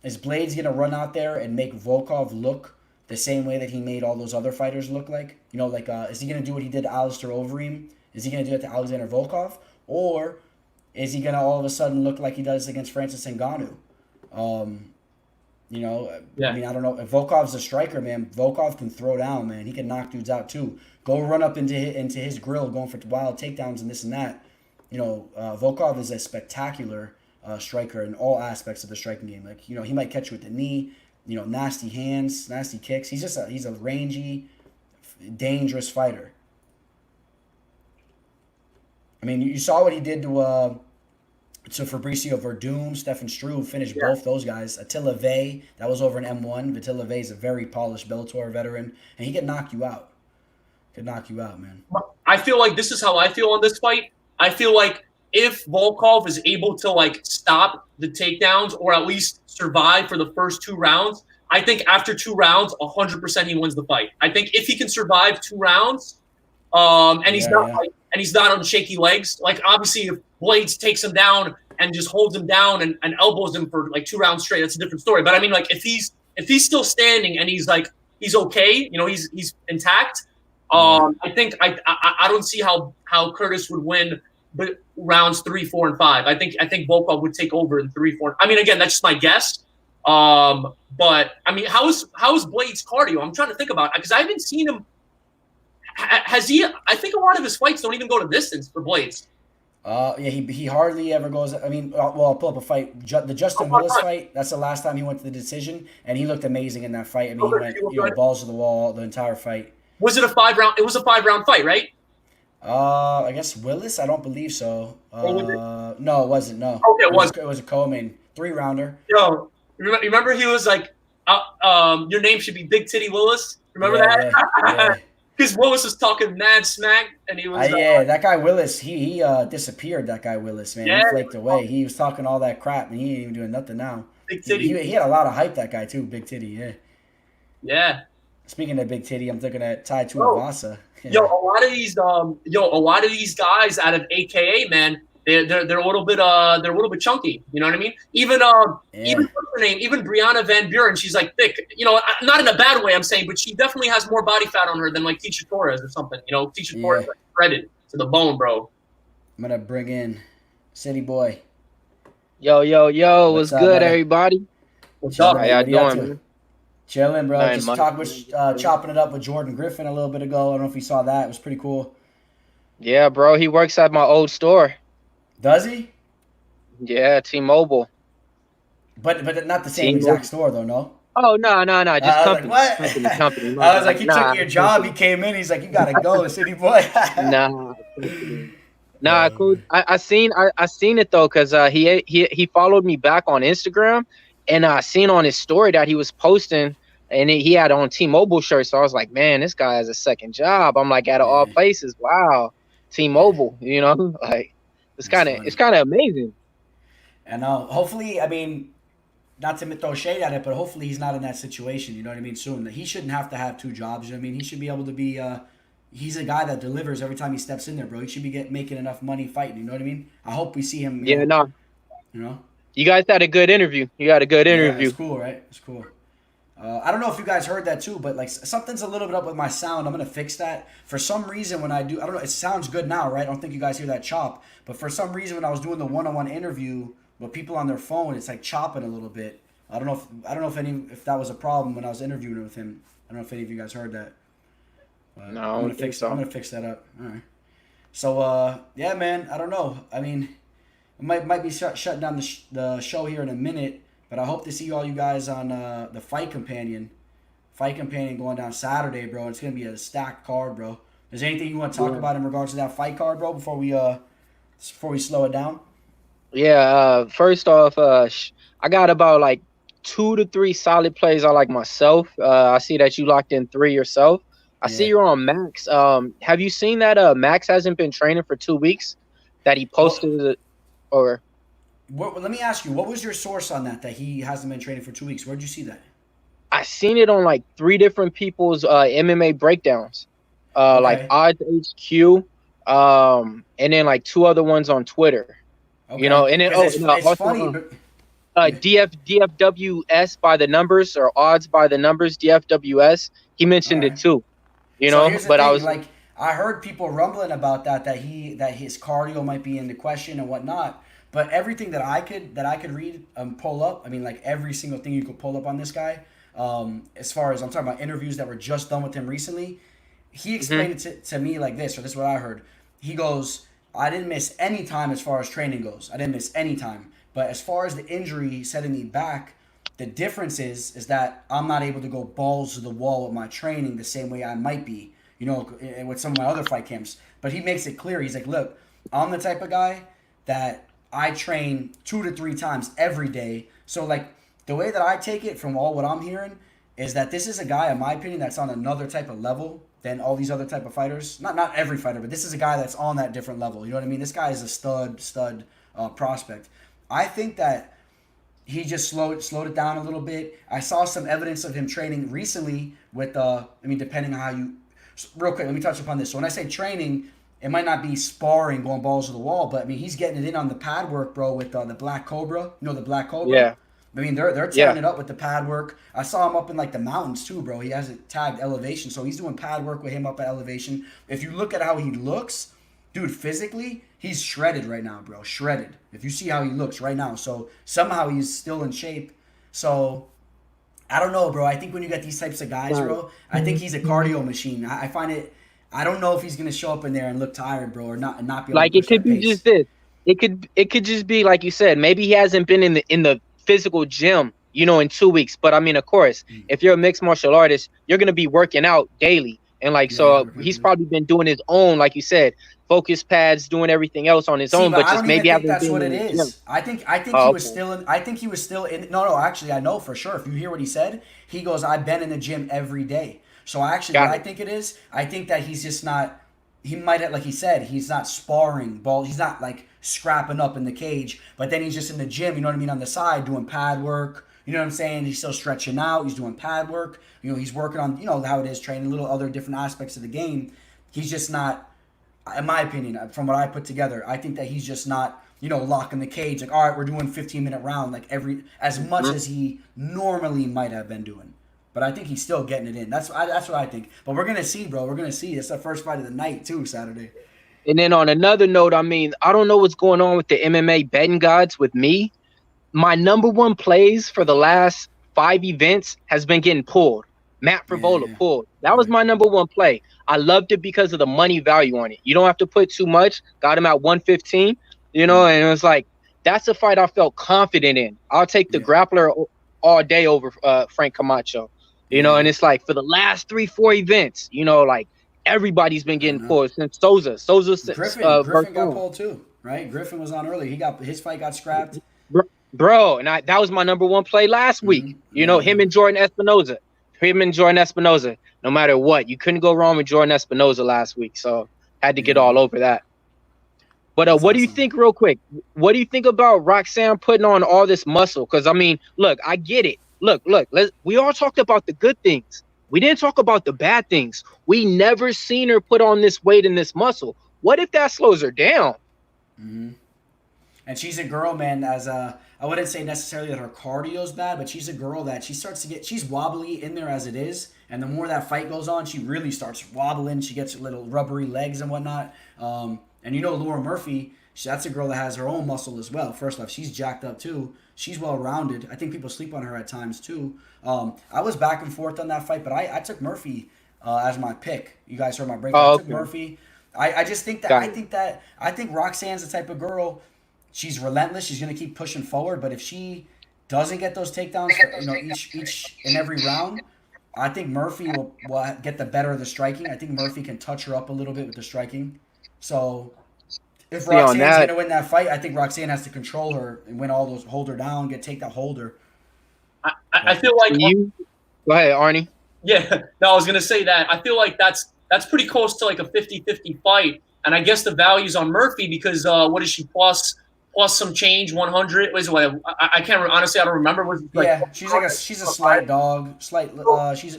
is Blaydes going to run out there and make Volkov look the same way that he made all those other fighters look like? You know, like, is he going to do what he did to Alistair Overeem? Is he going to do it to Alexander Volkov? Or is he going to all of a sudden look like he does against Francis Ngannou? You know, yeah. I mean, I don't know. If Volkov's a striker, man, Volkov can throw down, man. He can knock dudes out, too. Go run up into his grill, going for wild takedowns and this and that. You know, Volkov is a spectacular striker in all aspects of the striking game. Like, you know, he might catch you with the knee, you know, nasty hands, nasty kicks. He's a rangy, dangerous fighter. I mean, you saw what he did to Fabricio Verdum, Stefan Struve, finished both those guys. Attila Vey, that was over in M1. Attila Vey is a very polished Bellator veteran, and he could knock you out. Man. I feel like this is how I feel on this fight. I feel like if Volkov is able to like stop the takedowns or at least survive for the first 2 rounds, I think after 2 rounds, 100% he wins the fight. I think if he can survive 2 rounds, and he's not on shaky legs, like obviously if Blaydes takes him down and just holds him down and elbows him for like 2 rounds straight, that's a different story. But I mean, like if he's still standing and he's okay, you know, he's intact. I think I don't see how Curtis would win. But rounds 3, 4, and 5, I think Volkov would take over in 3, 4. I mean, again, that's just my guess. But I mean, how is Blaydes' cardio? I'm trying to think about it because I haven't seen him. Has he? I think a lot of his fights don't even go to distance for Blaydes. Yeah, he hardly ever goes. I mean, well, I'll pull up a fight. The Justin Willis fight. That's the last time he went to the decision, and he looked amazing in that fight. I mean, he went balls to the wall the entire fight. Was it a 5-round? It was a 5-round fight, right? I guess Willis. I don't believe so. No, it wasn't. No. Okay, it was a co-main 3-rounder. Yo, remember he was like, your name should be Big Titty Willis. Remember that? Yeah. Because Willis was talking mad smack, and he was. That guy Willis. He disappeared. That guy Willis, man. He flaked away. He was talking all that crap, and he ain't even doing nothing now. Big Titty. He had a lot of hype. That guy too. Big Titty. Yeah. Yeah. Speaking of Big Titty, I'm looking at Tai Tuivasa. Yeah. Yo, a lot of these guys out of AKA, man, they're a little bit chunky. You know what I mean? Even what's her name? Even Brianna Van Buren, she's like thick. You know, not in a bad way, I'm saying, but she definitely has more body fat on her than like Tecia Torres or something. You know, Tecia Torres like shredded to the bone, bro. I'm gonna bring in City Boy. Yo, what's good, buddy? Everybody? What's up? How y'all doing? Chilling, bro. Chopping it up with Jordan Griffin a little bit ago. I don't know if you saw that. It was pretty cool. Yeah, bro. He works at my old store. Does he? Yeah, T-Mobile. But not the same T-Mobile. exact store though, no. Oh no, just I was company. like, what? Company. I was like, he Nah, took your job. He came in. He's like, you gotta go, city boy. Nah, cool. I seen it though, cause he followed me back on Instagram, and I seen on his story that he was posting, and he had on T-Mobile shirt. So I was like, man, this guy has a second job. I'm like, out of all places, wow, T-Mobile. You know, like it's kind of amazing. And hopefully, I mean, not to throw shade at it, but hopefully he's not in that situation. You know what I mean? Soon, he shouldn't have to have two jobs. You know what I mean? He should be able to be. He's a guy that delivers every time he steps in there, bro. He should be making enough money fighting. You know what I mean? I hope we see him. You know. You guys had a good interview. You got a good interview. It's cool, right? It's cool. I don't know if you guys heard that too, but like something's a little bit up with my sound. I'm gonna fix that. For some reason, when I do, I don't know. It sounds good now, right? I don't think you guys hear that chop. But for some reason, when I was doing the one-on-one interview with people on their phone, it's like chopping a little bit. I don't know if that was a problem when I was interviewing with him. I don't know if any of you guys heard that. But No, I'm gonna fix that up. All right. So yeah, man. I don't know. I mean, it might be shutting down the show here in a minute, but I hope to see all you guys on the Fight Companion. Fight Companion going down Saturday, bro. It's gonna be a stacked card, bro. Is there anything you want to talk about in regards to that fight card, bro? Before we slow it down. Yeah. First off, I got about like 2 to 3 solid plays I like myself. I see that you locked in 3 yourself. I see you're on Max. Have you seen that Max hasn't been training for 2 weeks? That he posted Let me ask you, what was your source on that he hasn't been training for 2 weeks? Where'd you see that? I seen it on like 3 different people's MMA breakdowns. Like Odds HQ, and then like 2 other ones on Twitter. Okay. You know, and then it's funny. DFWS by the numbers, or Odds by the numbers, DFWS. He mentioned it too. You know, but I was like, I heard people rumbling about that his cardio might be into question and whatnot. But everything that I could read and pull up, I mean, like every single thing you could pull up on this guy, as far as I'm talking about interviews that were just done with him recently, he explained it to me like this, or this is what I heard. He goes, I didn't miss any time as far as training goes. I didn't miss any time. But as far as the injury setting me back, the difference is that I'm not able to go balls to the wall with my training the same way I might be, you know, with some of my other fight camps. But he makes it clear. He's like, look, I'm the type of guy that I train 2 to 3 times every day. So, like, the way that I take it from all what I'm hearing is that this is a guy, in my opinion, that's on another type of level than all these other type of fighters. Not every fighter, but this is a guy that's on that different level. You know what I mean? This guy is a stud prospect. I think that he just slowed it down a little bit. I saw some evidence of him training recently with, depending on how you... Real quick, let me touch upon this. So when I say training, it might not be sparring, going balls to the wall, but, I mean, he's getting it in on the pad work, bro, with the Black Cobra. You know the Black Cobra? Yeah. I mean, they're tearing it up with the pad work. I saw him up in, like, the mountains, too, bro. He has it tagged elevation, so he's doing pad work with him up at elevation. If you look at how he looks, dude, physically, he's shredded right now, bro. Shredded. If you see how he looks right now. So, somehow he's still in shape. So, I don't know, bro. I think when you get these types of guys, bro, I think he's a cardio machine. I find it... I don't know if he's going to show up in there and look tired, bro, or not be able like, to push it could be pace. just this. It could just be, like you said, maybe he hasn't been in the physical gym, you know, in 2 weeks. But, I mean, of course, if you're a mixed martial artist, you're going to be working out daily. And, like, he's probably been doing his own, like you said, focus pads, doing everything else on his own, but just maybe I think that's what it is. I think he was still in. No, actually, I know for sure. If you hear what he said, he goes, "I've been in the gym every day." So actually, I think it is, I think that he's just not. He might have, like he said, he's not sparring ball. He's not like scrapping up in the cage, but then he's just in the gym. You know what I mean? On the side, doing pad work. You know what I'm saying? He's still stretching out. He's doing pad work. You know, he's working on, you know, how it is, training little other different aspects of the game. He's just not, in my opinion, from what I put together, I think that he's just not, you know, locking the cage. Like, all right, we're doing 15-minute round, like as much as he normally might have been doing. But I think he's still getting it in. That's what I think. But we're going to see, bro. We're going to see. It's the first fight of the night, too, Saturday. And then on another note, I mean, I don't know what's going on with the MMA betting gods with me. My number 1 plays for the last 5 events has been getting pulled. Matt Frivola pulled. That was my number 1 play. I loved it because of the money value on it. You don't have to put too much. Got him at 115, you know, and it was like, that's a fight I felt confident in. I'll take the grappler all day over Frank Camacho. You know, and it's like for the last 3-4 events, you know, like everybody's been getting pulled since Souza. Griffin got pulled too, right? Griffin was on early. His fight got scrapped. Bro, and that was my number one play last week. You know, him and Jordan Espinoza. No matter what, you couldn't go wrong with Jordan Espinoza last week. So had to get all over that. But what do you think, real quick? What do you think about Roxanne putting on all this muscle? Because I mean, look, I get it. Look. We all talked about the good things. We didn't talk about the bad things. We never seen her put on this weight and this muscle. What if that slows her down? And she's a girl, man. I wouldn't say necessarily that her cardio's bad, but she's a girl that she's wobbly in there as it is. And the more that fight goes on, she really starts wobbling. She gets little rubbery legs and whatnot. And you know, Laura Murphy, that's a girl that has her own muscle as well. First off, she's jacked up too. She's well-rounded. I think people sleep on her at times too. I was back and forth on that fight, but I took Murphy as my pick. You guys heard my breakdown. I took Murphy. I just think that I think Roxanne's the type of girl. She's relentless. She's gonna keep pushing forward. But if she doesn't get those takedowns, each and every round, I think Murphy will get the better of the striking. I think Murphy can touch her up a little bit with the striking. So if Roxanne's going to win that fight, I think Roxanne has to control her and win all those, hold her down, hold her. I feel like go ahead, Arnie. Yeah, no, I was going to say that. I feel like that's pretty close to like a 50-50 fight. And I guess the value's on Murphy because what is she, plus some change, 100? I can't honestly, I don't remember. She's a slight dog. She's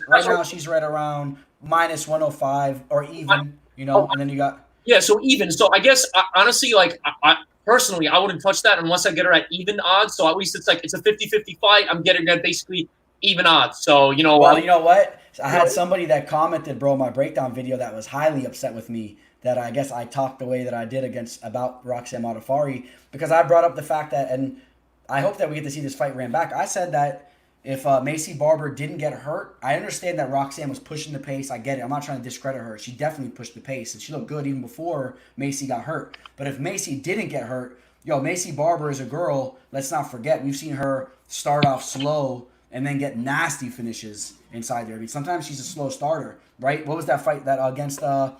right around minus 105 or even, and then you got. Yeah, so even. So I guess, honestly, like, I personally, I wouldn't touch that unless I get her at even odds. So at least it's a 50-50 fight. I'm getting her at basically even odds. So, you know. Well, you know what? I had somebody that commented, bro, my breakdown video that was highly upset with me that I guess I talked the way that I did about Roxanne Modafferi because I brought up the fact that, and I hope that we get to see this fight ran back. I said that if Macy Barber didn't get hurt, I understand that Roxanne was pushing the pace. I get it. I'm not trying to discredit her. She definitely pushed the pace, and she looked good even before Macy got hurt. But if Macy didn't get hurt, Macy Barber is a girl. Let's not forget, we've seen her start off slow and then get nasty finishes inside there. I mean, sometimes she's a slow starter, right? What was that fight that against the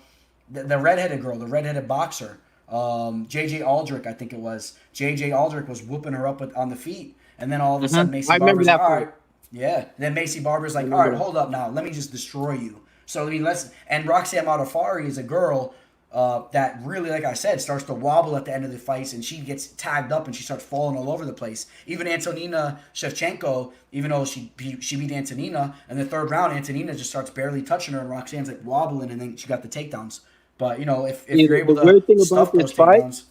redheaded girl, the redheaded boxer, J.J. Aldrich, I think it was. J.J. Aldrich was whooping her up on the feet. And then all of a sudden, Macy Barber's like, all right. Yeah. Then Macy Barber's like, all right, hold up now. Let me just destroy you. So, I mean, and Roxanne Modafferi is a girl that really, like I said, starts to wobble at the end of the fights, and she gets tagged up and she starts falling all over the place. Even Antonina Shevchenko, even though she beat Antonina, in the third round, Antonina just starts barely touching her, and Roxanne's like wobbling, and then she got the takedowns. But, if you're able to stuff those takedowns.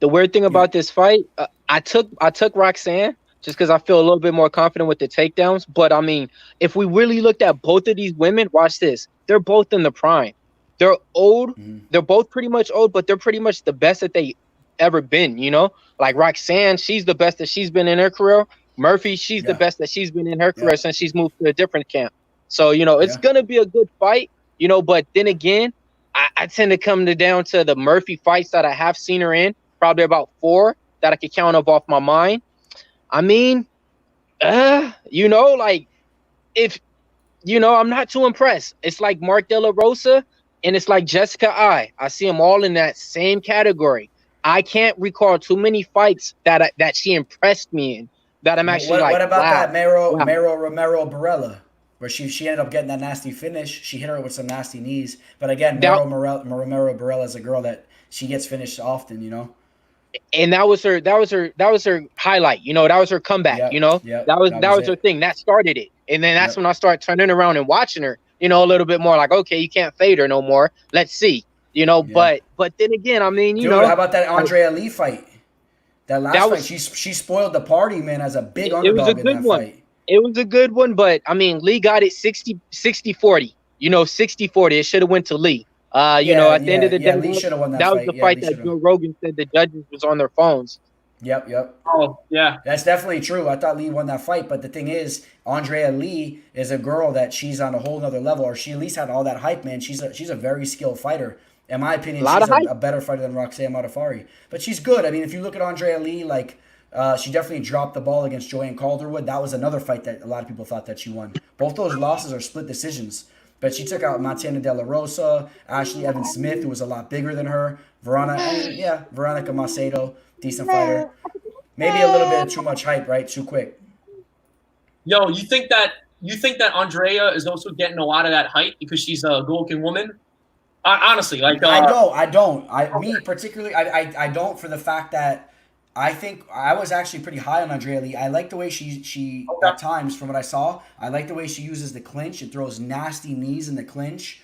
The weird thing about this fight, I took Roxanne just because I feel a little bit more confident with the takedowns. But, I mean, if we really looked at both of these women, watch this. They're both in the prime. They're old. They're both pretty much old, but they're pretty much the best that they ever been, Like Roxanne, she's the best that she's been in her career. Murphy, she's the best that she's been in her career since she's moved to a different camp. So, it's going to be a good fight, but then again, I tend to come down to the Murphy fights that I have seen her in. Probably about 4 that I could count up off my mind. I mean, like if, I'm not too impressed. It's like Mark De La Rosa and it's like Jessica I see them all in that same category. I can't recall too many fights that she impressed me in that I'm actually What about that Mero Romero Barella? Where she ended up getting that nasty finish. She hit her with some nasty knees. But again, Romero Barella is a girl that she gets finished often, And that was her highlight, that was her comeback, that was her thing that started it. And then that's when I started turning around and watching her, a little bit more like, okay, you can't fade her no more. Let's see, but then again, I mean, Dude, how about that Andrea Lee fight? That last fight, she spoiled the party, man, as a big underdog in that fight. It was a good one, but I mean, Lee got it 60-40, 60-40. It should have went to Lee. At the end of the day, Lee should have won that was the fight that Joe Rogan said the judges was on their phones. Yep. Oh, yeah. That's definitely true. I thought Lee won that fight, but the thing is, Andrea Lee is a girl that she's on a whole nother level, or she at least had all that hype, man. She's a very skilled fighter, In my opinion, A lot she's of hype. a better fighter than Roxanne Modafferi. But she's good. I mean, if you look at Andrea Lee, like, she definitely dropped the ball against Joanne Calderwood. That was another fight that a lot of people thought that she won. Both those losses are split decisions. But she took out Montana De La Rosa, Ashley Evans Smith, who was a lot bigger than her. Veronica Macedo, decent fighter. Maybe a little bit of too much hype, right? Too quick. Yo, you think that Andrea is also getting a lot of that hype because she's a good-looking woman? Honestly, like I don't. Me particularly, I don't, for the fact that I think I was actually pretty high on Andrea Lee. I like the way she at times, from what I saw, I like the way she uses the clinch. It throws nasty knees in the clinch.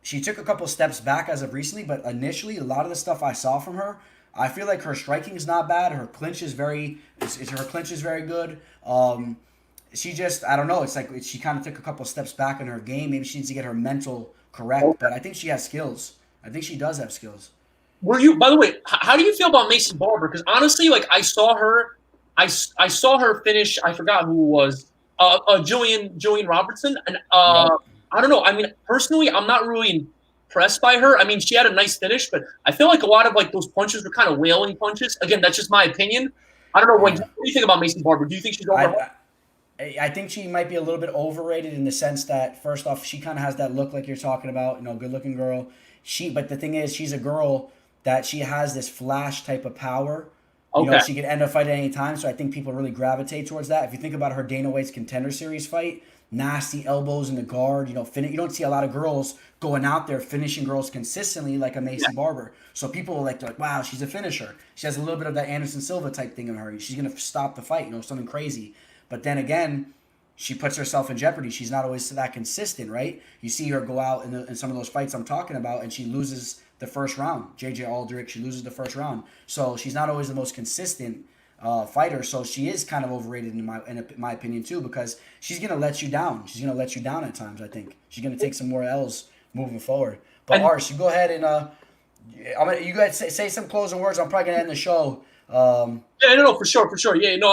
She took a couple steps back as of recently, but initially, a lot of the stuff I saw from her, I feel like her striking is not bad. Her clinch is very good. She just, I don't know. It's like she kind of took a couple steps back in her game. Maybe she needs to get her mental correct, but I think she has skills. I think she does have skills. Were you, by the way, how do you feel about Macy Barber? Because honestly, like I saw her finish. I forgot who it was. Jillian Robertson, and I don't know. I mean, personally, I'm not really impressed by her. I mean, she had a nice finish, but I feel like a lot of like those punches were kind of wailing punches. Again, that's just my opinion. I don't know. What do you think about Macy Barber? Do you think she's overhyped? I think she might be a little bit overrated in the sense that, first off, she kind of has that look like you're talking about, good-looking girl. But the thing is, she's a girl that she has this flash type of power. She could end a fight at any time, so I think people really gravitate towards that. If you think about her Dana White's Contender Series fight, nasty elbows in the guard, you don't see a lot of girls going out there finishing girls consistently like a Macy Barber. So people are like, wow, she's a finisher. She has a little bit of that Anderson Silva type thing in her. She's going to stop the fight, something crazy. But then again, she puts herself in jeopardy. She's not always that consistent, right? You see her go out in some of those fights I'm talking about, and she loses the first round. JJ Aldrich, she loses the first round. So she's not always the most consistent fighter. So she is kind of overrated in my opinion too, because she's going to let you down. She's going to let you down at times, I think. She's going to take some more L's moving forward. But Ars, you go ahead and you guys say some closing words. I'm probably going to end the show. No, for sure. Yeah, no,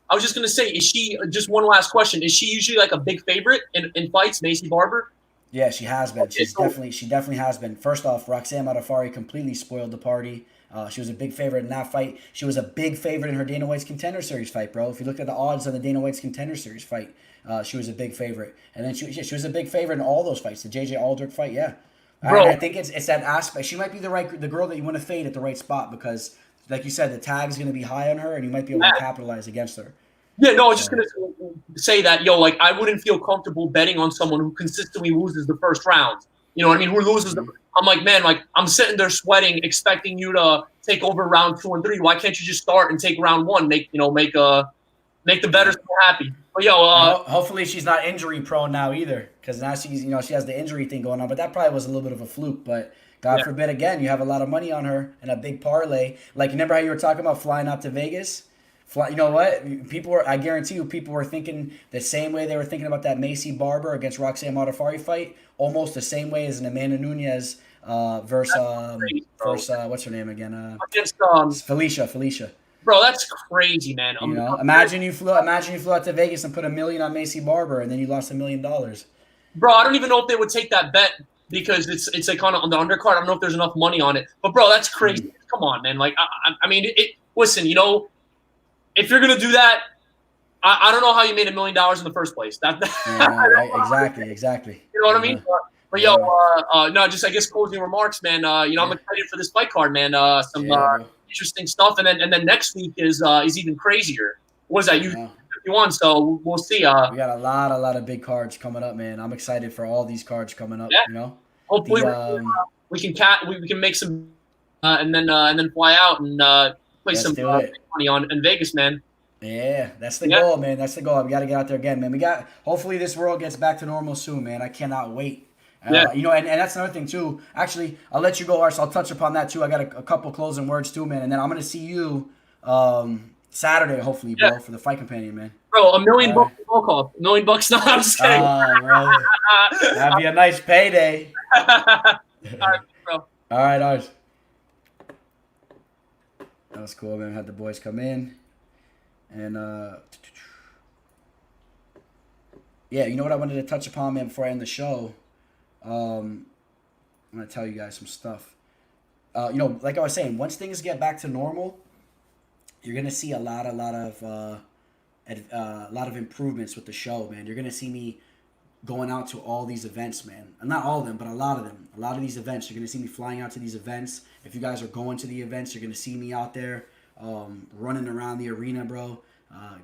I was just gonna say, is she, just one last question, is she usually like a big favorite in fights, Macy Barber? Yeah, she has been. She definitely has been. First off, Roxanne Modafferi completely spoiled the party. She was a big favorite in that fight. She was a big favorite in her Dana White's Contender Series fight, bro. If you look at the odds on the Dana White's Contender Series fight, she was a big favorite. And then she was a big favorite in all those fights. The JJ Aldrich fight, yeah. Bro. I think it's that aspect. She might be the girl that you want to fade at the right spot because, like you said, the tag's going to be high on her, and you might be able to capitalize against her. Yeah, no, I was just going to say that, like, I wouldn't feel comfortable betting on someone who consistently loses the first round. You know what I mean? Who loses I'm like, man, like, I'm sitting there sweating, expecting you to take over round 2 and 3. Why can't you just start and take round 1? Make the bettors happy. But, hopefully she's not injury prone now either, because now she's, she has the injury thing going on. But that probably was a little bit of a fluke. But God forbid, again, you have a lot of money on her and a big parlay. Like, remember how you were talking about flying out to Vegas? You know what? I guarantee you, people were thinking the same way they were thinking about that Macy Barber against Roxanne Modafferi fight, almost the same way as an Amanda Nunes versus what's her name again? Against Felicia. Bro, that's crazy, man. Imagine you flew out to Vegas and put $1 million on Macy Barber, and then you lost $1 million. Bro, I don't even know if they would take that bet because it's like on the undercard. I don't know if there's enough money on it. But bro, that's crazy. Come on, man. Like I mean, listen, if you're gonna do that, I don't know how you made $1 million in the first place. Right? Exactly. You know what I mean? But no, just I guess closing remarks, man. I'm excited for this fight card, man. Some interesting stuff, and then next week is even crazier. What is that? U51. So we'll see. We got a lot of big cards coming up, man. I'm excited for all these cards coming up. Yeah. Hopefully we can make some and then fly out and play some money on in Vegas, man. Yeah, that's the goal, man. That's the goal. We got to get out there again, man. Hopefully this world gets back to normal soon, man. I cannot wait. And that's another thing too. Actually, I'll let you go, Ars. I'll touch upon that too. I got a couple closing words too, man. And then I'm gonna see you Saturday, hopefully, bro, for the fight companion, man. Bro, $1 million bucks Volkov. $1 million bucks. No, I'm just kidding. That'd be a nice payday. All right, bro. All right, Ars. That was cool, man. Had the boys come in, and you know what I wanted to touch upon, man, before I end the show. I'm gonna tell you guys some stuff. You know, like I was saying, once things get back to normal, you're gonna see a lot of improvements with the show, man. You're gonna see me going out to all these events, man. Not all of them, but a lot of them. A lot of these events, you're gonna see me flying out to these events. If you guys are going to the events, you're gonna see me out there running around the arena, bro.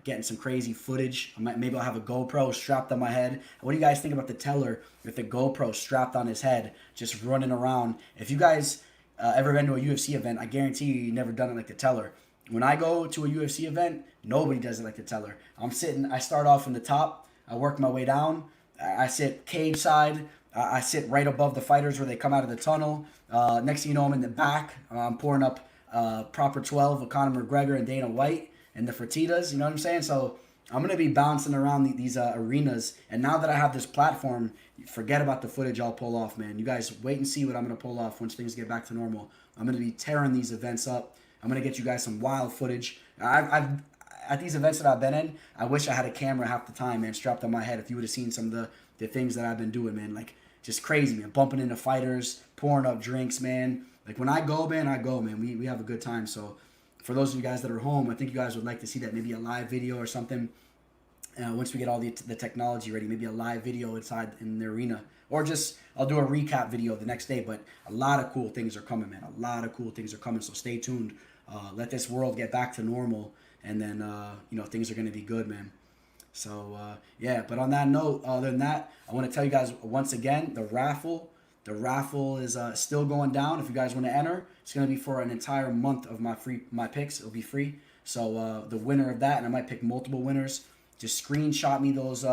Getting some crazy footage. Maybe I'll have a GoPro strapped on my head. What do you guys think about the teller with the GoPro strapped on his head, just running around? If you guys ever been to a UFC event, I guarantee you've never done it like the teller. When I go to a UFC event, nobody does it like the teller. I start off in the top. I work my way down. I sit cage side. I sit right above the fighters where they come out of the tunnel. Next thing you know, I'm in the back. I'm pouring up proper 12 with Conor McGregor and Dana White and the Fertitas. You know what I'm saying? So I'm going to be bouncing around these arenas. And now that I have this platform, forget about the footage I'll pull off, man. You guys wait and see what I'm going to pull off once things get back to normal. I'm going to be tearing these events up. I'm going to get you guys some wild footage. I've at these events that I've been in, I wish I had a camera half the time, man, strapped on my head. If you would have seen some of the things that I've been doing, man, like just crazy, man. Bumping into fighters, pouring up drinks, man. Like when I go, man, I go, man. We have a good time. So for those of you guys that are home, I think you guys would like to see that, maybe a live video or something. Once we get all the technology ready, maybe a live video inside in the arena. Or just, I'll do a recap video the next day. But a lot of cool things are coming, man. A lot of cool things are coming. So stay tuned. Let this world get back to normal. And then, you know, things are going to be good, man. So, yeah. But on that note, other than that, I want to tell you guys once again, the raffle is still going down. If you guys want to enter, it's going to be for an entire month of my picks. It'll be free. So the winner of that, and I might pick multiple winners, just screenshot me those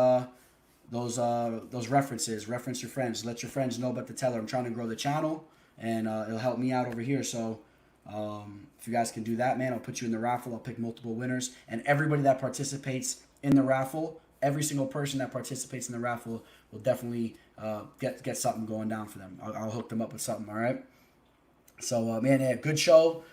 references. Reference your friends. Let your friends know about the teller. I'm trying to grow the channel, and it'll help me out over here. So if you guys can do that, man, I'll put you in the raffle. I'll pick multiple winners, and everybody that participates in the raffle, every single person that participates in the raffle will definitely get something going down for them. I'll hook them up with something. All right. So man, yeah, good show.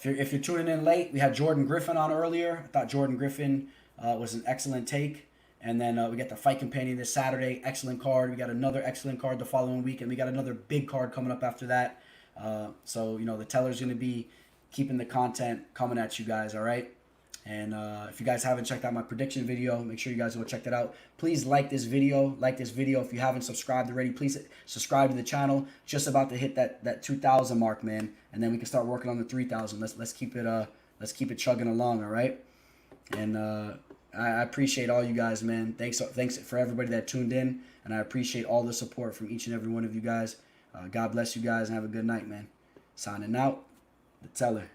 If you're tuning in late, we had Jordan Griffin on earlier. I thought Jordan Griffin was an excellent take. And then we got the Fight Companion this Saturday. Excellent card. We got another excellent card the following week, and we got another big card coming up after that. So, you know, the teller's going to be keeping the content coming at you guys, all right? And if you guys haven't checked out my prediction video, make sure you guys go check that out. Please like this video. Like this video. If you haven't subscribed already, please subscribe to the channel. Just about to hit that 2,000 mark, man. And then we can start working on the 3,000. Let's keep it chugging along, all right? And I appreciate all you guys, man. Thanks for everybody that tuned in, and I appreciate all the support from each and every one of you guys. God bless you guys, and have a good night, man. Signing out, the teller.